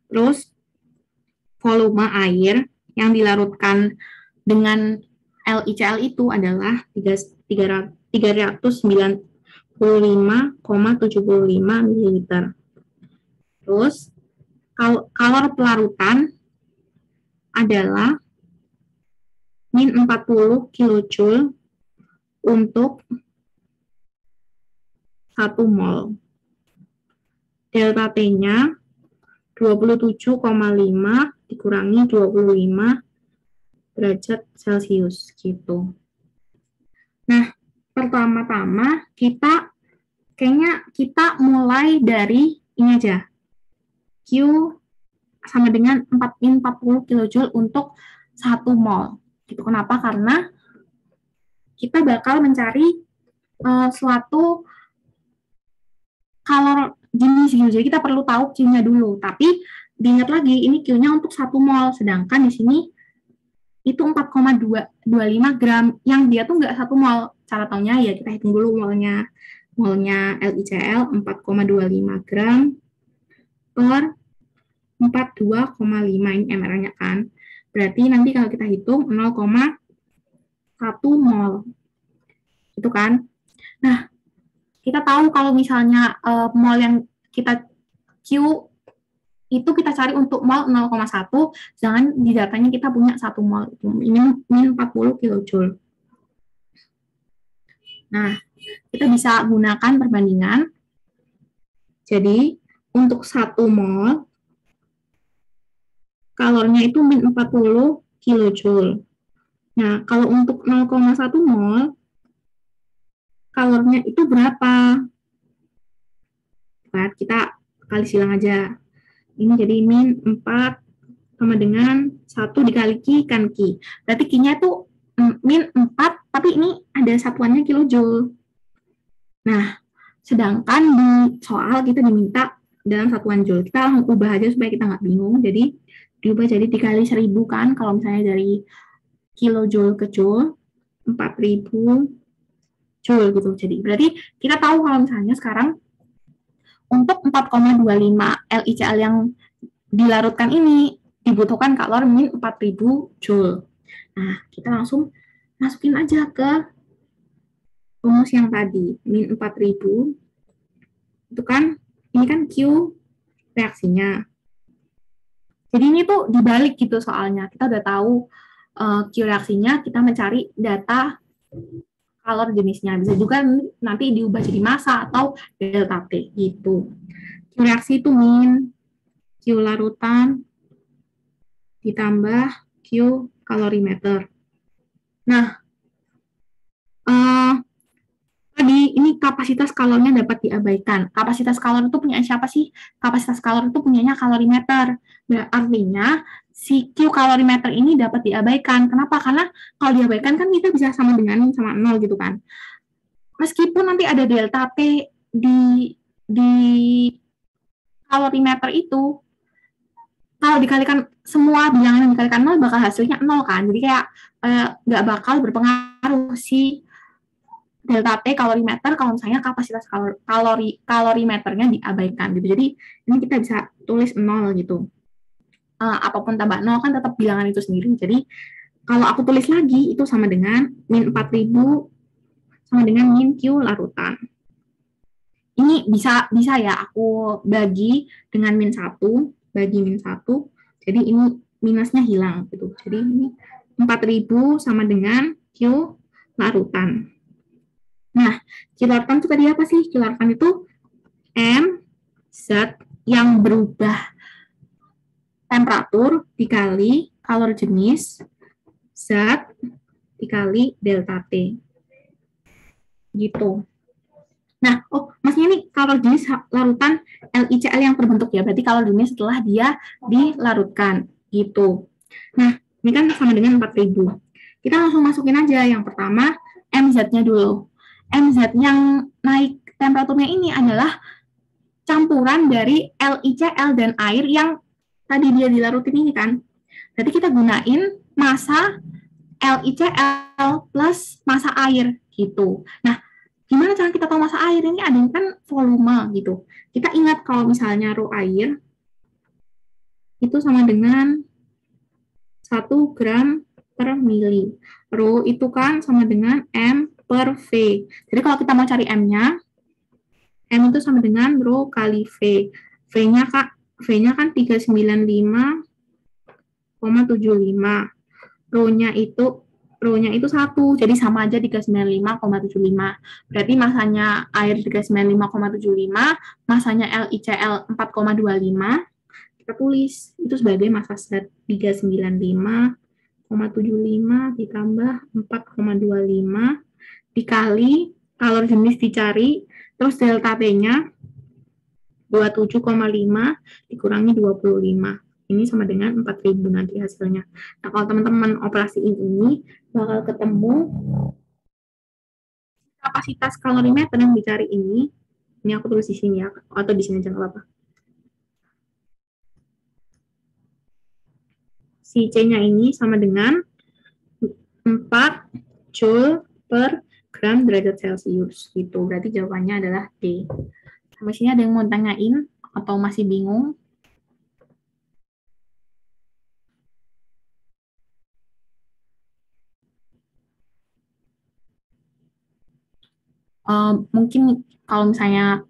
terus volume air yang dilarutkan dengan LiCl itu adalah 395,75 ml. Terus kalor pelarutan adalah min 40 kJ untuk 1 mol. Delta T-nya 27,5 dikurangi 25 derajat Celcius gitu. Nah, pertama-tama kita mulai dari ini aja. Q sama dengan 40 kJ untuk 1 mol. Gitu. Kenapa? Karena kita bakal mencari suatu kalor jenis gitu. Jadi kita perlu tahu Q-nya dulu. Tapi diingat lagi, ini Q-nya untuk 1 mol. Sedangkan di sini itu 4,25 gram. Yang dia tuh nggak 1 mol. Cara taunya ya kita hitung dulu molnya. Molnya LiCl 4,25 gram per 42,5 ini MR-nya kan. Berarti nanti kalau kita hitung 0,1 mol. Itu kan. Nah, kita tahu kalau misalnya mol yang kita Q itu kita cari untuk mol 0,1, sedangkan di datanya kita punya 1 mol. Ini min 40 kJ. Nah, kita bisa gunakan perbandingan Jadi, untuk 1 mol, kalornya itu min 40 kilojoule. Nah, kalau untuk 0,1 mol, kalornya itu berapa? Nah, kita kali silang aja. Ini jadi min 4 sama dengan 1 dikalikan Ki. Berarti Ki-nya itu min 4, tapi ini ada satuannya kilojoule. Nah, sedangkan di soal kita diminta dalam satuan joule. Kita langsung ubah aja supaya kita nggak bingung. Jadi, diubah jadi dikali 1000 kan, kalau misalnya dari kilojoule ke joule, 4000 joule gitu. Jadi, berarti kita tahu kalau misalnya sekarang untuk 4,25 LiCl yang dilarutkan ini dibutuhkan kalor min 4000 joule. Nah, kita langsung masukin aja ke rumus yang tadi, min 4000 itu kan, ini kan Q reaksinya. Jadi ini tuh dibalik gitu soalnya. Kita udah tahu Q reaksinya, kita mencari data kalor jenisnya. Bisa juga nanti diubah jadi massa atau delta T gitu. Q reaksi itu min Q larutan ditambah Q kalorimeter. Nah, tadi ini kapasitas kalornya dapat diabaikan. Kapasitas kalor itu punya siapa sih? Kapasitas kalor itu punyanya kalorimeter. Artinya si Q kalorimeter ini dapat diabaikan. Kenapa? Karena kalau diabaikan kan kita bisa sama dengan sama 0 gitu kan. Meskipun nanti ada delta T di kalorimeter itu, kalau dikalikan semua bilangan yang dikalikan 0 bakal hasilnya 0 kan. Jadi kayak nggak bakal berpengaruh si delta T kalorimeter kalau misalnya kapasitas kalorimeternya diabaikan gitu. Jadi ini kita bisa tulis 0 gitu. Apapun tambah 0 kan tetap bilangan itu sendiri. Jadi kalau aku tulis lagi itu sama dengan min 4000 sama dengan min Q larutan. Ini bisa ya aku bagi dengan min 1, bagi min 1. Jadi ini minusnya hilang gitu. Jadi ini 4000 sama dengan Q larutan. Nah, Q larutan itu tadi apa sih? Q larutan itu M zat yang berubah temperatur dikali kalor jenis zat dikali delta T. Gitu. Nah, maksudnya ini kalor jenis larutan LiCl yang terbentuk ya. Berarti kalor jenis setelah dia dilarutkan. Gitu. Nah, ini kan sama dengan 4000. Kita langsung masukin aja. Yang pertama, MZ-nya dulu. MZ yang naik temperaturnya ini adalah campuran dari LiCl dan air yang tadi dia dilarutin ini kan. Jadi kita gunain massa LiCl plus massa air gitu. Nah, gimana cara kita tahu massa air? Ini ada kan volume gitu. Kita ingat kalau misalnya rho air itu sama dengan 1 gram per mili. Rho itu kan sama dengan M per V. Jadi kalau kita mau cari M-nya, M itu sama dengan rho kali V. V-nya kan 395,75. Rho-nya itu 1, jadi sama aja 395,75. Berarti masanya air 395,75, masanya LiCl 4,25. Kita tulis itu sebagai massa zat 395,75 ditambah 4,25 dikali kalor jenis dicari, terus delta T-nya 27,5 dikurangi 25. Ini sama dengan 4000 nanti hasilnya. Nah, kalau teman-teman operasiin ini, bakal ketemu kapasitas kalorimeter yang dicari ini. Ini aku tulis di sini ya, atau di sini aja nggak apa-apa. Si C-nya ini sama dengan 4 Joule per gram derajat Celcius. Gitu. Berarti jawabannya adalah D. Sampai sini ada yang mau tanyain atau masih bingung? Mungkin kalau misalnya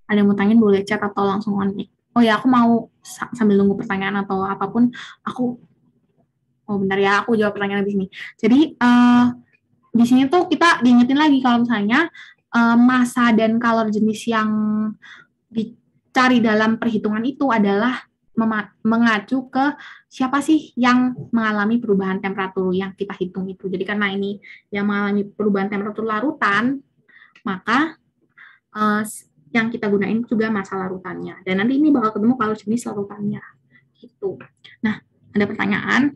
ada yang mau tanyain boleh chat atau langsung on mic. Oh ya, aku mau sambil nunggu pertanyaan atau apapun, bentar ya, aku jawab pertanyaan di sini. Jadi, di sini tuh kita diingetin lagi kalau misalnya massa dan kalor jenis yang dicari dalam perhitungan itu adalah mengacu ke siapa sih yang mengalami perubahan temperatur yang kita hitung itu. Jadi karena ini yang mengalami perubahan temperatur larutan, maka yang kita gunain juga massa larutannya. Dan nanti ini bakal ketemu kalor jenis larutannya. Gitu. Nah, ada pertanyaan,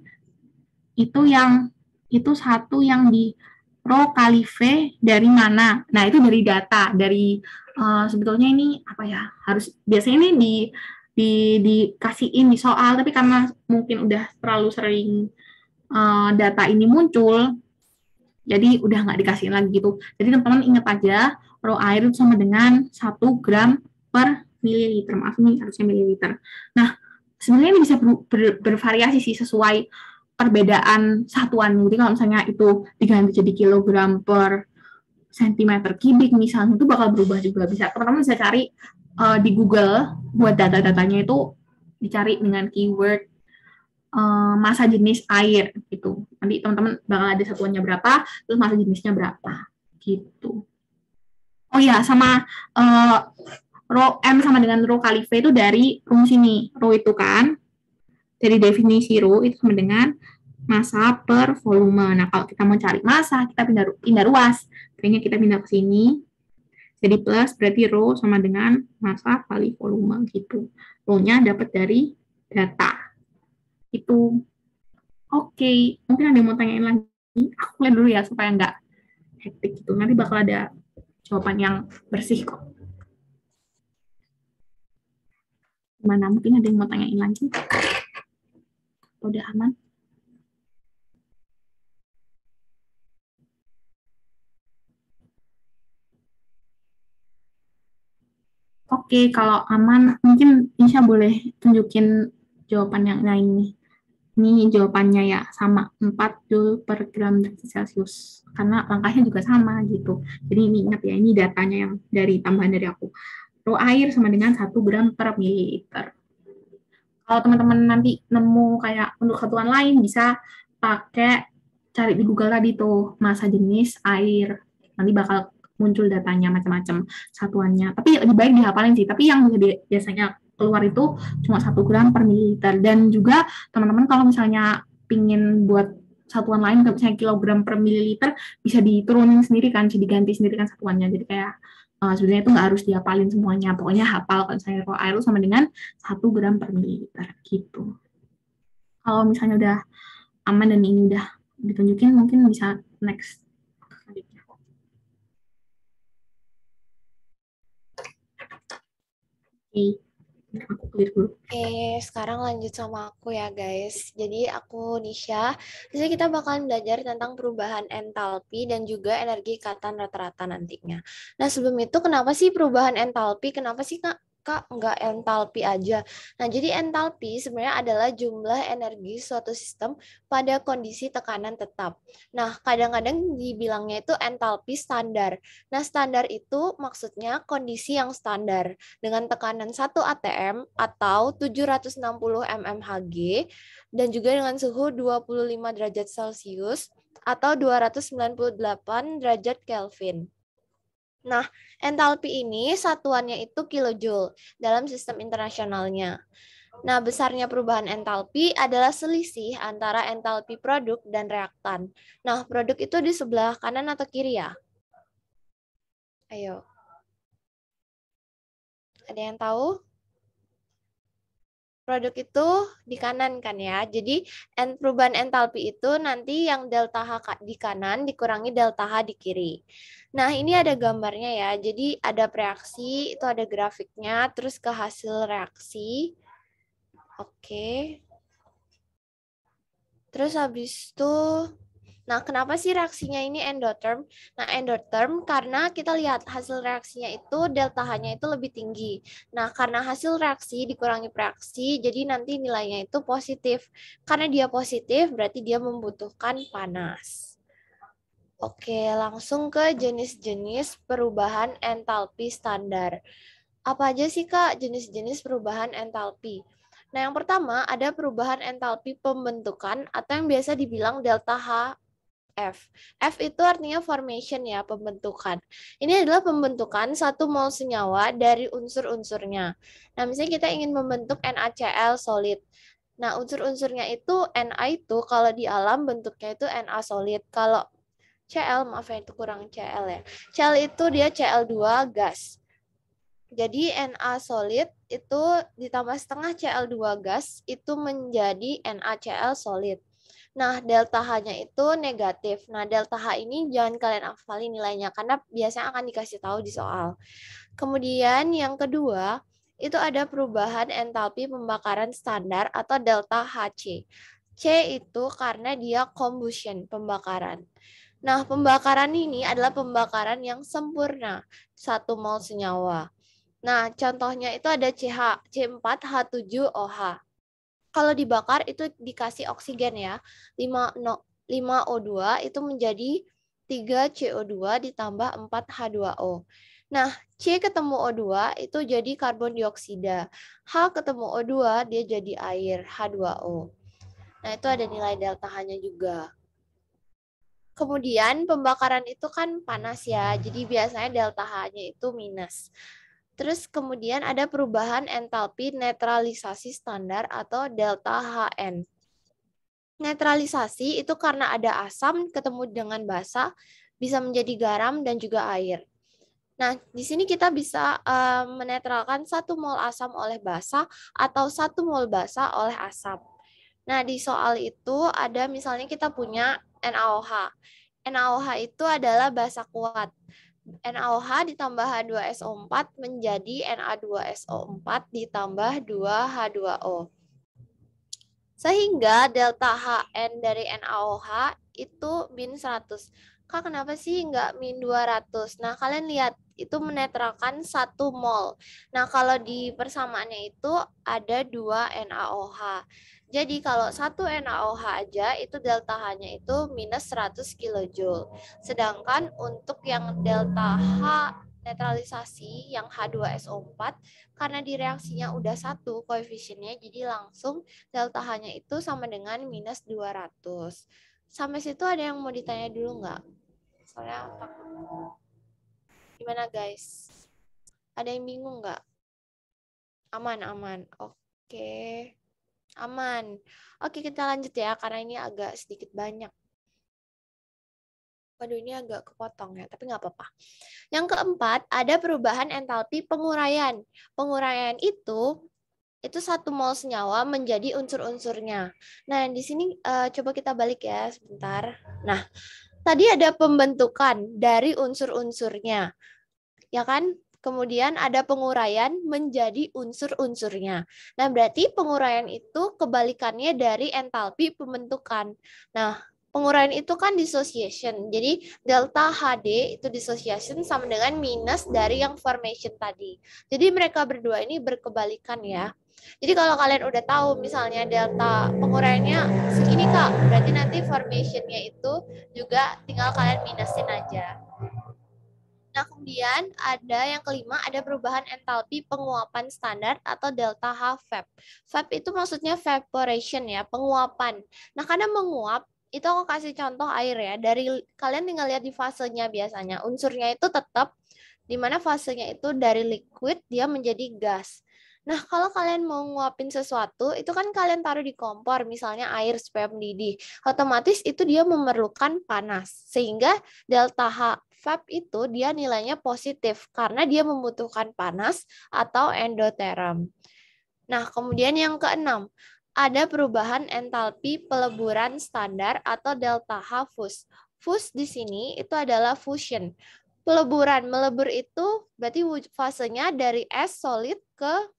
itu satu yang di Rho kali V dari mana? Nah, itu dari data, dari sebetulnya ini apa ya? Harus biasanya ini dikasihin di soal, tapi karena mungkin udah terlalu sering data ini muncul, jadi udah nggak dikasihin lagi gitu. Jadi teman-teman ingat aja, Rho air itu sama dengan 1 gram per mililiter. Maaf ini harusnya mililiter. Nah, sebenarnya ini bisa bervariasi sih sesuai perbedaan satuan. Jadi kalau misalnya itu diganti jadi kilogram per sentimeter kubik misalnya, itu bakal berubah juga. Bisa teman-teman bisa cari di Google buat data-datanya itu dicari dengan keyword massa jenis air gitu. Nanti teman-teman bakal ada satuannya berapa, terus massa jenisnya berapa gitu. Oh ya, sama Rho M sama dengan Rho kali V itu dari rumus ini. Rho itu kan dari definisi Rho itu sama dengan massa per volume. Nah, kalau kita mau cari massa, kita pindah ruas. Kayaknya kita pindah ke sini. Jadi plus berarti Rho sama dengan massa kali volume gitu. Rho-nya dapat dari data. Itu. Oke. Mungkin ada yang mau tanyain lagi. Aku lihat dulu ya supaya nggak hektik gitu. Nanti bakal ada jawaban yang bersih kok. Gimana? Mungkin ada yang mau tanyain lagi? Udah aman? Oke, kalau aman, mungkin Insya boleh tunjukin jawaban yang lain nih. Ini jawabannya ya, sama 4 Joule per gram derajat Celcius. Karena langkahnya juga sama gitu. Jadi ini ingat ya, ini datanya yang dari tambahan dari aku. Rho air sama dengan 1 gram per mililiter. Kalau teman-teman nanti nemu kayak untuk satuan lain, bisa pakai cari di Google tadi tuh, massa jenis air. Nanti bakal muncul datanya macam-macam satuannya. Tapi lebih baik dihafalin sih. Tapi yang biasanya keluar itu cuma 1 gram per mililiter. Dan juga teman-teman kalau misalnya pingin buat satuan lain, misalnya kilogram per mililiter, bisa diturunin sendiri kan, bisa diganti sendiri kan satuannya. Jadi kayak sebenarnya itu nggak harus dihafalin semuanya. Pokoknya hafal kalau misalnya Rho air itu sama dengan 1 gram per mililiter gitu. Kalau misalnya udah aman dan ini udah ditunjukin, mungkin bisa next. Aku clear dulu. Oke, sekarang lanjut sama aku ya guys. Jadi aku Nisha. Di sini kita bakalan belajar tentang perubahan entalpi dan juga energi ikatan rata-rata nantinya. Nah sebelum itu kenapa sih perubahan entalpi? Kenapa sih Kak nggak entalpi aja? Nah jadi entalpi sebenarnya adalah jumlah energi suatu sistem pada kondisi tekanan tetap. Nah kadang-kadang dibilangnya itu entalpi standar. Nah standar itu maksudnya kondisi yang standar dengan tekanan 1 atm atau 760 mmHg dan juga dengan suhu 25 derajat Celcius atau 298 derajat Kelvin. Nah, entalpi ini satuannya itu kilojoule dalam sistem internasionalnya. Nah, besarnya perubahan entalpi adalah selisih antara entalpi produk dan reaktan. Nah, produk itu di sebelah kanan atau kiri ya? Ayo. Ada yang tahu? Produk itu di kanan kan ya. Jadi perubahan entalpi itu nanti yang delta H di kanan dikurangi delta H di kiri. Nah, ini ada gambarnya ya. Jadi ada reaksi, itu ada grafiknya, terus ke hasil reaksi. Oke. Terus habis itu nah, kenapa sih reaksinya ini endotherm? Nah, endotherm karena kita lihat hasil reaksinya itu delta H-nya itu lebih tinggi. Nah, karena hasil reaksi dikurangi reaksi, jadi nanti nilainya itu positif. Karena dia positif, berarti dia membutuhkan panas. Oke, langsung ke jenis-jenis perubahan entalpi standar. Apa aja sih, Kak, jenis-jenis perubahan entalpi? Nah, yang pertama ada perubahan entalpi pembentukan atau yang biasa dibilang delta H F. F itu artinya formation ya, pembentukan. Ini adalah pembentukan satu mol senyawa dari unsur-unsurnya. Nah, misalnya kita ingin membentuk NaCl solid. Nah, unsur-unsurnya itu Na itu kalau di alam bentuknya itu Na solid. Kalau Cl, maaf ya itu kurang Cl ya. Cl itu dia Cl2 gas. Jadi Na solid itu ditambah setengah Cl2 gas itu menjadi NaCl solid. Nah, delta H-nya itu negatif. Nah, delta H ini jangan kalian hafalin nilainya karena biasanya akan dikasih tahu di soal. Kemudian yang kedua, itu ada perubahan entalpi pembakaran standar atau delta Hc. C itu karena dia combustion, pembakaran. Nah, pembakaran ini adalah pembakaran yang sempurna, 1 mol senyawa. Nah, contohnya itu ada CH, C4H7OH. Kalau dibakar itu dikasih oksigen ya, 5O2 itu menjadi 3 CO2 ditambah 4 H2O. Nah, C ketemu O2 itu jadi karbon dioksida. H ketemu O2 dia jadi air, H2O. Nah, itu ada nilai delta H-nya juga. Kemudian pembakaran itu kan panas ya, jadi biasanya delta H-nya itu minus. Terus kemudian ada perubahan entalpi netralisasi standar atau delta HN. Netralisasi itu karena ada asam ketemu dengan basa bisa menjadi garam dan juga air. Nah, di sini kita bisa menetralkan 1 mol asam oleh basa atau 1 mol basa oleh asam. Nah, di soal itu ada misalnya kita punya NaOH. NaOH itu adalah basa kuat. NaOH ditambah H2SO4 menjadi Na2SO4 ditambah 2H2O. Sehingga delta HN dari NaOH itu min 100. Kak, kenapa sih nggak min 200? Nah, kalian lihat, itu menetralkan 1 mol. Nah, kalau di persamaannya itu ada 2 NaOH. Jadi, kalau 1 NaOH aja, itu delta H-nya itu minus 100 kJ. Sedangkan untuk yang delta H netralisasi yang H2SO4, karena di reaksinya udah 1 koefisiennya, jadi langsung delta H-nya itu sama dengan minus 200. Sampai situ ada yang mau ditanya dulu nggak? Soalnya takut. Gimana guys? Ada yang bingung nggak? Aman. Oke. Aman. Oke, kita lanjut ya, karena ini agak sedikit banyak. Waduh, ini agak kepotong ya, tapi nggak apa-apa. Yang keempat, ada perubahan entalpi penguraian. Penguraian itu 1 mol senyawa menjadi unsur-unsurnya. Nah, di sini coba kita balik ya sebentar. Nah, tadi ada pembentukan dari unsur-unsurnya, ya kan? Kemudian ada penguraian menjadi unsur-unsurnya. Nah, berarti penguraian itu kebalikannya dari entalpi pembentukan. Nah, penguraian itu kan dissociation. Jadi, delta HD itu dissociation sama dengan minus dari yang formation tadi. Jadi, mereka berdua ini berkebalikan ya. Jadi kalau kalian udah tahu misalnya delta penguraiannya segini Kak, berarti nanti formation-nya itu juga tinggal kalian minusin aja. Nah, kemudian ada yang kelima, ada perubahan entalpi penguapan standar atau delta H VAP. VAP itu maksudnya evaporation ya, penguapan. Nah, karena menguap, itu aku kasih contoh air ya. Dari kalian tinggal lihat di fasenya biasanya. Unsurnya itu tetap, di mana fasenya itu dari liquid dia menjadi gas. Nah, kalau kalian mau nguapin sesuatu, itu kan kalian taruh di kompor, misalnya air supaya mendidih. Otomatis itu dia memerlukan panas. Sehingga delta H VAP itu dia nilainya positif karena dia membutuhkan panas atau endoterm. Nah, kemudian yang keenam, ada perubahan entalpi peleburan standar atau delta H fus. Fus di sini itu adalah fusion. Peleburan, melebur itu berarti fasenya dari es solid ke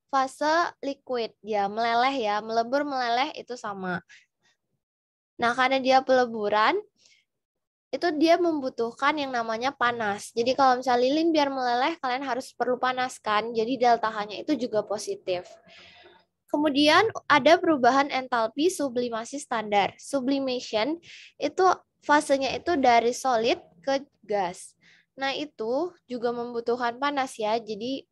fase liquid. Ya, meleleh ya, melebur meleleh itu sama. Nah, karena dia peleburan, itu dia membutuhkan yang namanya panas. Jadi kalau misalnya lilin biar meleleh, kalian harus perlu panaskan. Jadi delta H-nya itu juga positif. Kemudian ada perubahan entalpi sublimasi standar. Sublimation itu fasenya itu dari solid ke gas. Nah, itu juga membutuhkan panas ya. Jadi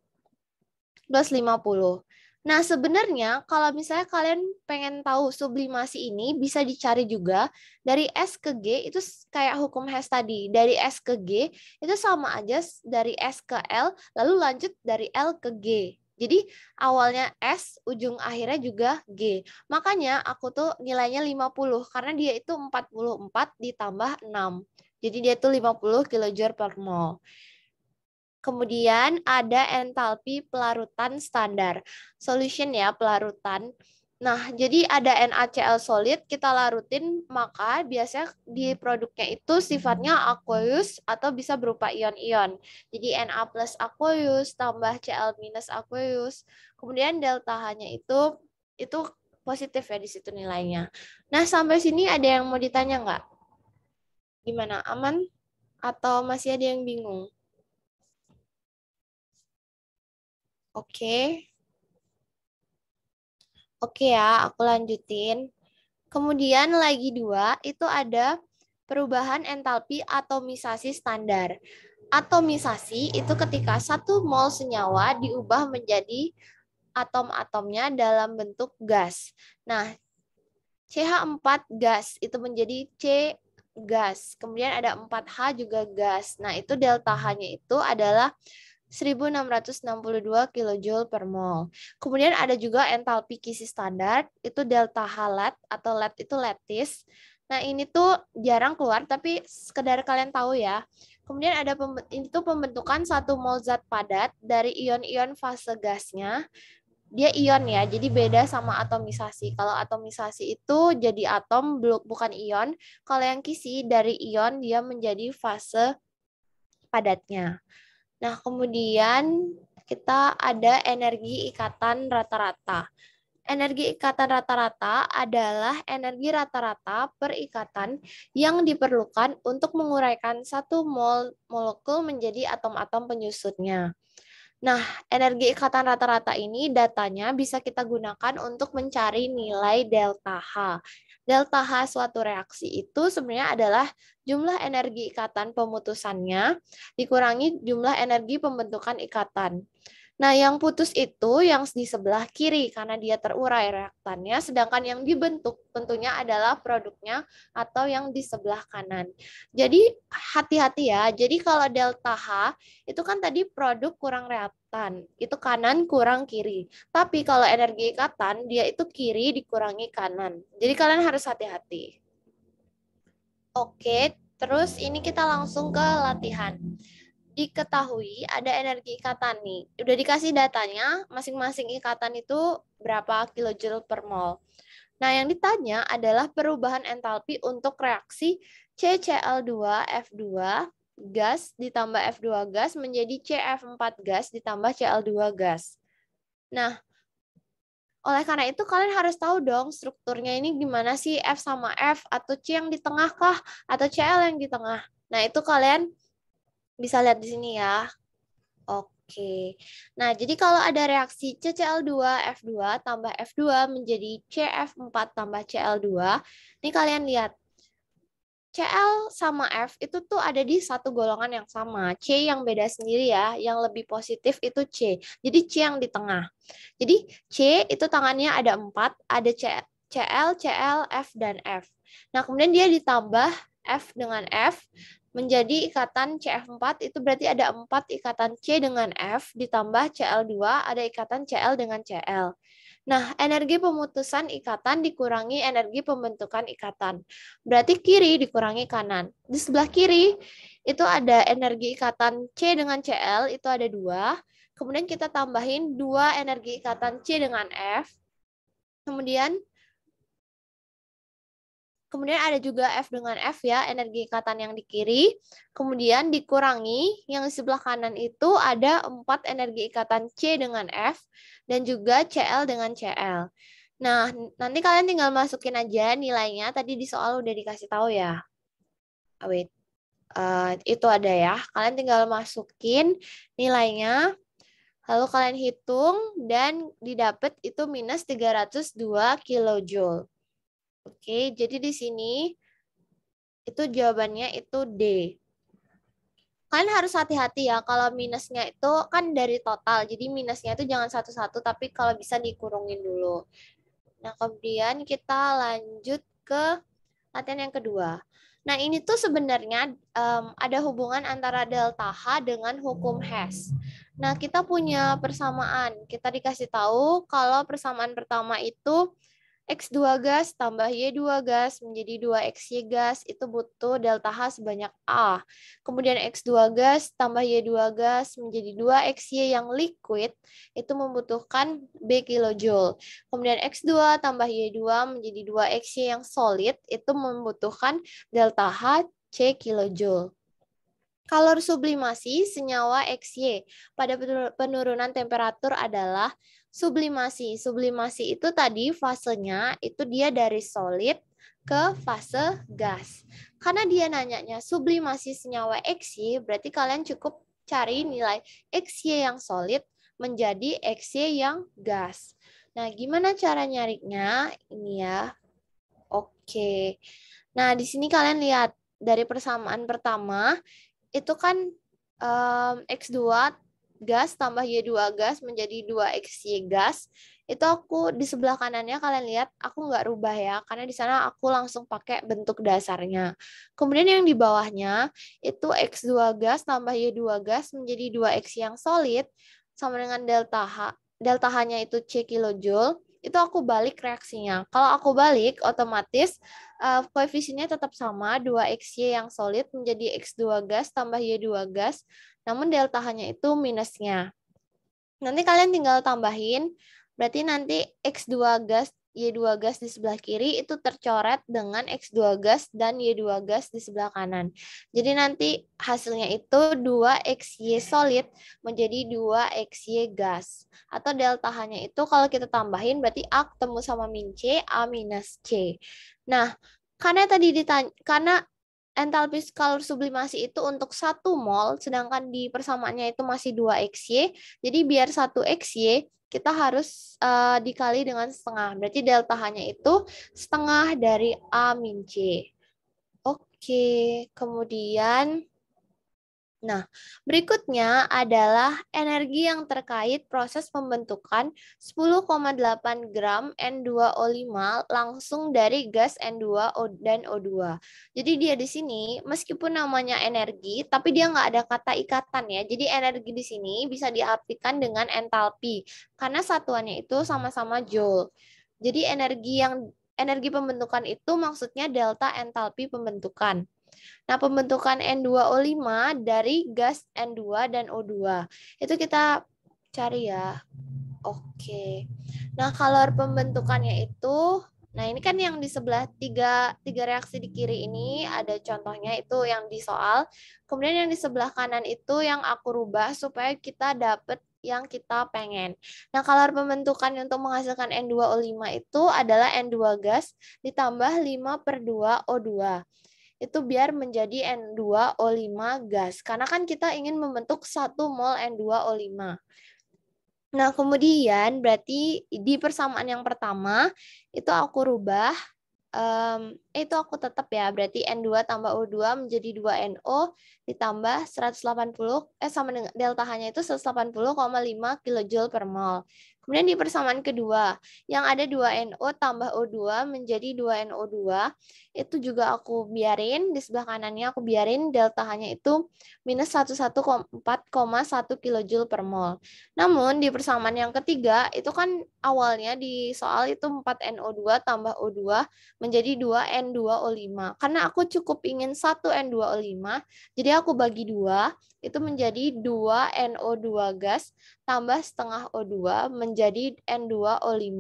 plus 50. Nah, sebenarnya kalau misalnya kalian pengen tahu sublimasi ini bisa dicari juga dari S ke G itu kayak hukum Hess tadi. Dari S ke G itu sama aja dari S ke L lalu lanjut dari L ke G. Jadi awalnya S, ujung akhirnya juga G. Makanya aku tuh nilainya 50 karena dia itu 44 ditambah 6. Jadi dia tuh 50 kilojoule per mol. Kemudian ada entalpi pelarutan standar. Solution ya, pelarutan. Nah, jadi ada NaCl solid, kita larutin, maka biasanya di produknya itu sifatnya aqueous atau bisa berupa ion-ion. Jadi Na plus aqueous tambah Cl minus aqueous. Kemudian delta H-nya itu positif ya di situ nilainya. Nah, sampai sini ada yang mau ditanya nggak? Gimana? Aman? Atau masih ada yang bingung? Oke. Oke ya, aku lanjutin. Kemudian lagi 2, itu ada perubahan entalpi atomisasi standar. Atomisasi itu ketika 1 mol senyawa diubah menjadi atom-atomnya dalam bentuk gas. Nah, CH4 gas itu menjadi C gas. Kemudian ada 4H juga gas. Nah, itu delta H-nya itu adalah 1662 kilojoule per mol. Kemudian ada juga entalpi kisi standar, itu delta H lat atau lat itu lattice. Nah, ini tuh jarang keluar, tapi sekedar kalian tahu ya. Kemudian ada itu pembentukan 1 mol zat padat dari ion-ion fase gasnya. Dia ion ya, jadi beda sama atomisasi. Kalau atomisasi itu jadi atom, bukan ion. Kalau yang kisi dari ion, dia menjadi fase padatnya. Nah, kemudian kita ada energi ikatan rata-rata. Energi ikatan rata-rata adalah energi rata-rata per ikatan yang diperlukan untuk menguraikan 1 mol molekul menjadi atom-atom penyusutnya. Nah, energi ikatan rata-rata ini datanya bisa kita gunakan untuk mencari nilai delta H. Delta H suatu reaksi itu sebenarnya adalah jumlah energi ikatan pemutusannya dikurangi jumlah energi pembentukan ikatan. Nah, yang putus itu yang di sebelah kiri karena dia terurai reaktannya, sedangkan yang dibentuk tentunya adalah produknya atau yang di sebelah kanan. Jadi hati-hati ya. Jadi kalau delta H itu kan tadi produk kurang reaktan, itu kanan kurang kiri. Tapi kalau energi ikatan dia itu kiri dikurangi kanan. Jadi kalian harus hati-hati. Oke, terus ini kita langsung ke latihan. Diketahui ada energi ikatan nih. Udah dikasih datanya, masing-masing ikatan itu berapa kilojoule per mol. Nah, yang ditanya adalah perubahan entalpi untuk reaksi CCl2F2 gas ditambah F2 gas menjadi CF4 gas ditambah Cl2 gas. Nah, oleh karena itu kalian harus tahu dong strukturnya ini gimana sih, F sama F atau C yang di tengah kah atau Cl yang di tengah. Nah, itu kalian bisa lihat di sini ya. Oke. Nah, jadi kalau ada reaksi CCl2F2 tambah F2 menjadi CF4 tambah Cl2, ini kalian lihat. Cl sama F itu tuh ada di satu golongan yang sama. C yang beda sendiri ya, yang lebih positif itu C. Jadi C yang di tengah. Jadi C itu tangannya ada 4, ada Cl, Cl, F, dan F. Nah, kemudian dia ditambah F dengan F, menjadi ikatan CF4, itu berarti ada 4 ikatan C dengan F, ditambah Cl2, ada ikatan Cl dengan Cl. Nah, energi pemutusan ikatan dikurangi energi pembentukan ikatan. Berarti kiri dikurangi kanan. Di sebelah kiri itu ada energi ikatan C dengan Cl, itu ada 2. Kemudian kita tambahin 2 energi ikatan C dengan F. Kemudian ada juga F dengan F ya, energi ikatan yang di kiri. Kemudian dikurangi yang di sebelah kanan itu ada 4 energi ikatan C dengan F dan juga Cl dengan Cl. Nah, nanti kalian tinggal masukin aja nilainya. Tadi di soal udah dikasih tahu ya. Wait, itu ada ya. Kalian tinggal masukin nilainya. Lalu kalian hitung dan didapat itu minus 302 kilojoule. Oke, jadi di sini itu jawabannya itu D. Kalian harus hati-hati ya kalau minusnya itu kan dari total. Jadi minusnya itu jangan satu-satu tapi kalau bisa dikurungin dulu. Nah, kemudian kita lanjut ke latihan yang kedua. Nah, ini tuh sebenarnya ada hubungan antara delta H dengan hukum Hess. Nah, kita punya persamaan. Kita dikasih tahu kalau persamaan pertama itu X2 gas tambah Y2 gas menjadi 2XY gas itu butuh delta H sebanyak A. Kemudian X2 gas tambah Y2 gas menjadi 2XY yang liquid itu membutuhkan B kilojoule. Kemudian X2 tambah Y2 menjadi 2XY yang solid itu membutuhkan delta H C kilojoule. Kalor sublimasi senyawa XY pada penurunan temperatur adalah sublimasi. Sublimasi itu tadi fasenya itu dia dari solid ke fase gas. Karena dia nanyanya sublimasi senyawa XY, berarti kalian cukup cari nilai XY yang solid menjadi XY yang gas. Nah, gimana cara nyarinya? Ini ya. Oke. Nah, di sini kalian lihat dari persamaan pertama itu kan X2 gas tambah Y2 gas menjadi 2XY gas. Itu aku di sebelah kanannya kalian lihat aku nggak rubah ya, karena di sana aku langsung pakai bentuk dasarnya. Kemudian yang di bawahnya itu X2 gas tambah Y2 gas menjadi 2XY yang solid sama dengan delta H. Delta H-nya itu C kilojoule. Itu aku balik reaksinya. Kalau aku balik, otomatis koefisiennya tetap sama, 2XY yang solid menjadi X2 gas tambah Y2 gas, namun delta H-nya itu minusnya. Nanti kalian tinggal tambahin, berarti nanti X2 gas, Y2 gas di sebelah kiri itu tercoret dengan X2 gas dan Y2 gas di sebelah kanan. Jadi nanti hasilnya itu 2XY solid menjadi 2XY gas. Atau delta H-nya itu kalau kita tambahin berarti A ketemu sama min C, A minus C. Nah, karena tadi ditanya, karena entalpi kalor sublimasi itu untuk 1 mol, sedangkan di persamaannya itu masih 2XY, jadi biar 1XY kita harus dikali dengan setengah. Berarti delta H-nya itu setengah dari A min C. Oke, kemudian nah, berikutnya adalah energi yang terkait proses pembentukan 10,8 gram N2O5 langsung dari gas N2 dan O2. Jadi dia di sini meskipun namanya energi, tapi dia nggak ada kata ikatan ya. Jadi energi di sini bisa diartikan dengan entalpi, karena satuannya itu sama-sama joule. Jadi energi pembentukan itu maksudnya delta entalpi pembentukan. Nah, pembentukan N2O5 dari gas N2 dan O2. Itu kita cari ya. Oke. Nah, kalor pembentukannya itu, nah ini kan yang di sebelah tiga reaksi di kiri ini ada contohnya itu yang di soal. Kemudian yang di sebelah kanan itu yang aku rubah supaya kita dapat yang kita pengen. Nah, kalor pembentukan untuk menghasilkan N2O5 itu adalah N2 gas ditambah 5/2 O2. Itu biar menjadi N2O5 gas. Karena kan kita ingin membentuk 1 mol N2O5. Nah, kemudian berarti di persamaan yang pertama itu aku rubah, itu aku tetap ya, berarti N2 tambah O2 menjadi 2NO ditambah 180, sama dengan delta H-nya itu 180,5 kilojoule per mol. Kemudian di persamaan kedua, yang ada 2NO tambah O2 menjadi 2NO2, itu juga aku biarin, di sebelah kanannya aku biarin delta H-nya itu minus 114,1 kilojoule per mol. Namun di persamaan yang ketiga, itu kan awalnya di soal itu 4NO2 tambah O2 menjadi 2N2O5. Karena aku cukup ingin 1 N2O5, jadi aku bagi 2, itu menjadi 2NO2 gas tambah setengah O2 menjadi N2O5.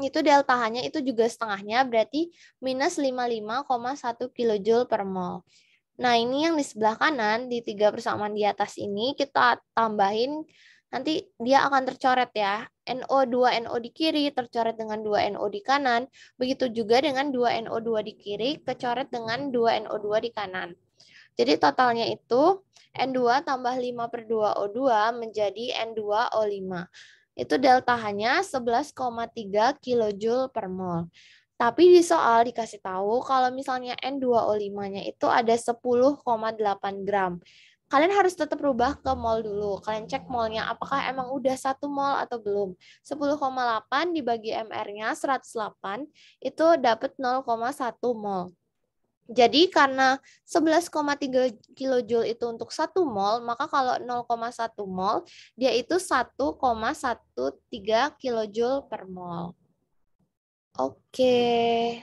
Itu delta H-nya itu juga setengahnya, berarti minus 55,1 kilojoule per mol. Nah, ini yang di sebelah kanan, di 3 persamaan di atas ini, kita tambahin, nanti dia akan tercoret ya. NO2NO di kiri tercoret dengan 2NO di kanan. Begitu juga dengan 2NO2 di kiri kecoret dengan 2NO2 di kanan. Jadi totalnya itu N2 tambah 5/2 O2 menjadi N2O5. Itu delta H-nya 11,3 kilojoule per mol. Tapi di soal dikasih tahu kalau misalnya N2O5-nya itu ada 10,8 gram. Kalian harus tetap rubah ke mol dulu. Kalian cek molnya apakah emang udah 1 mol atau belum. 10,8 dibagi MR-nya 108 itu dapat 0,1 mol. Jadi karena 11,3 kilojoule itu untuk 1 mol, maka kalau 0,1 mol, dia itu 1,13 kilojoule per mol. Oke,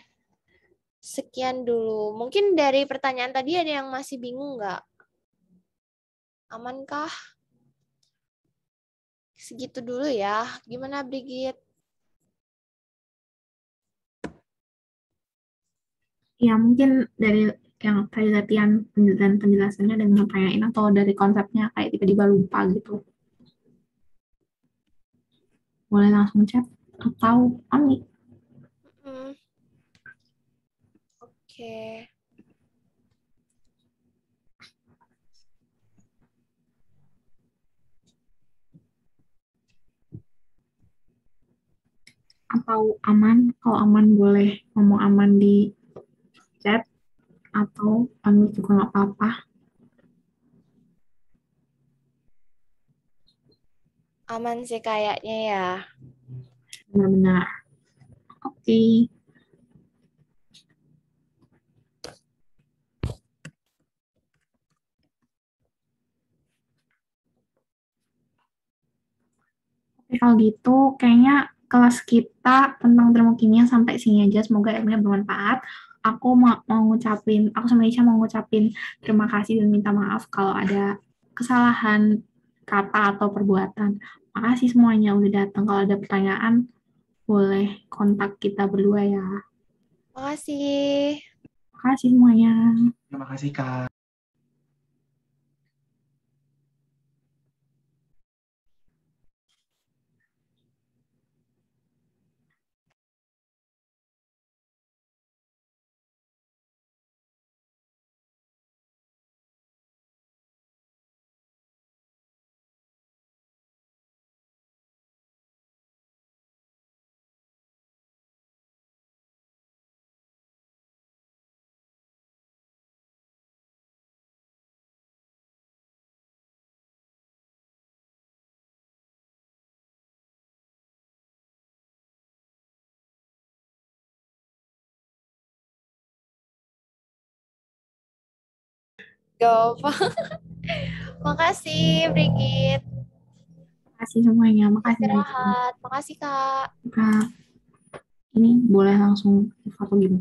sekian dulu. Mungkin dari pertanyaan tadi ada yang masih bingung nggak? Amankah? Segitu dulu ya. Gimana, Brigit? Ya, mungkin dari yang tadi latihan dan penjelasannya dan nanyain atau dari konsepnya kayak tiba-tiba lupa gitu. Boleh langsung chat atau Ami. Oke. Atau Aman, kalau Aman boleh ngomong Aman di chat atau Ami juga nggak apa-apa. Aman sih kayaknya ya. Benar-benar. Oke. Oke, kalau gitu kayaknya kelas kita tentang termokimia sampai sini aja. Semoga ilmunya bermanfaat. Aku sama Isya mau ngucapin terima kasih dan minta maaf kalau ada kesalahan kata atau perbuatan. Makasih semuanya udah datang. Kalau ada pertanyaan, boleh kontak kita berdua ya. Makasih. Makasih semuanya. Terima kasih, Kak. Go. Makasih, Brigit. Makasih semuanya. Makasih. Istirahat. Makasih, Kak. Kak, ini boleh langsung foto gitu.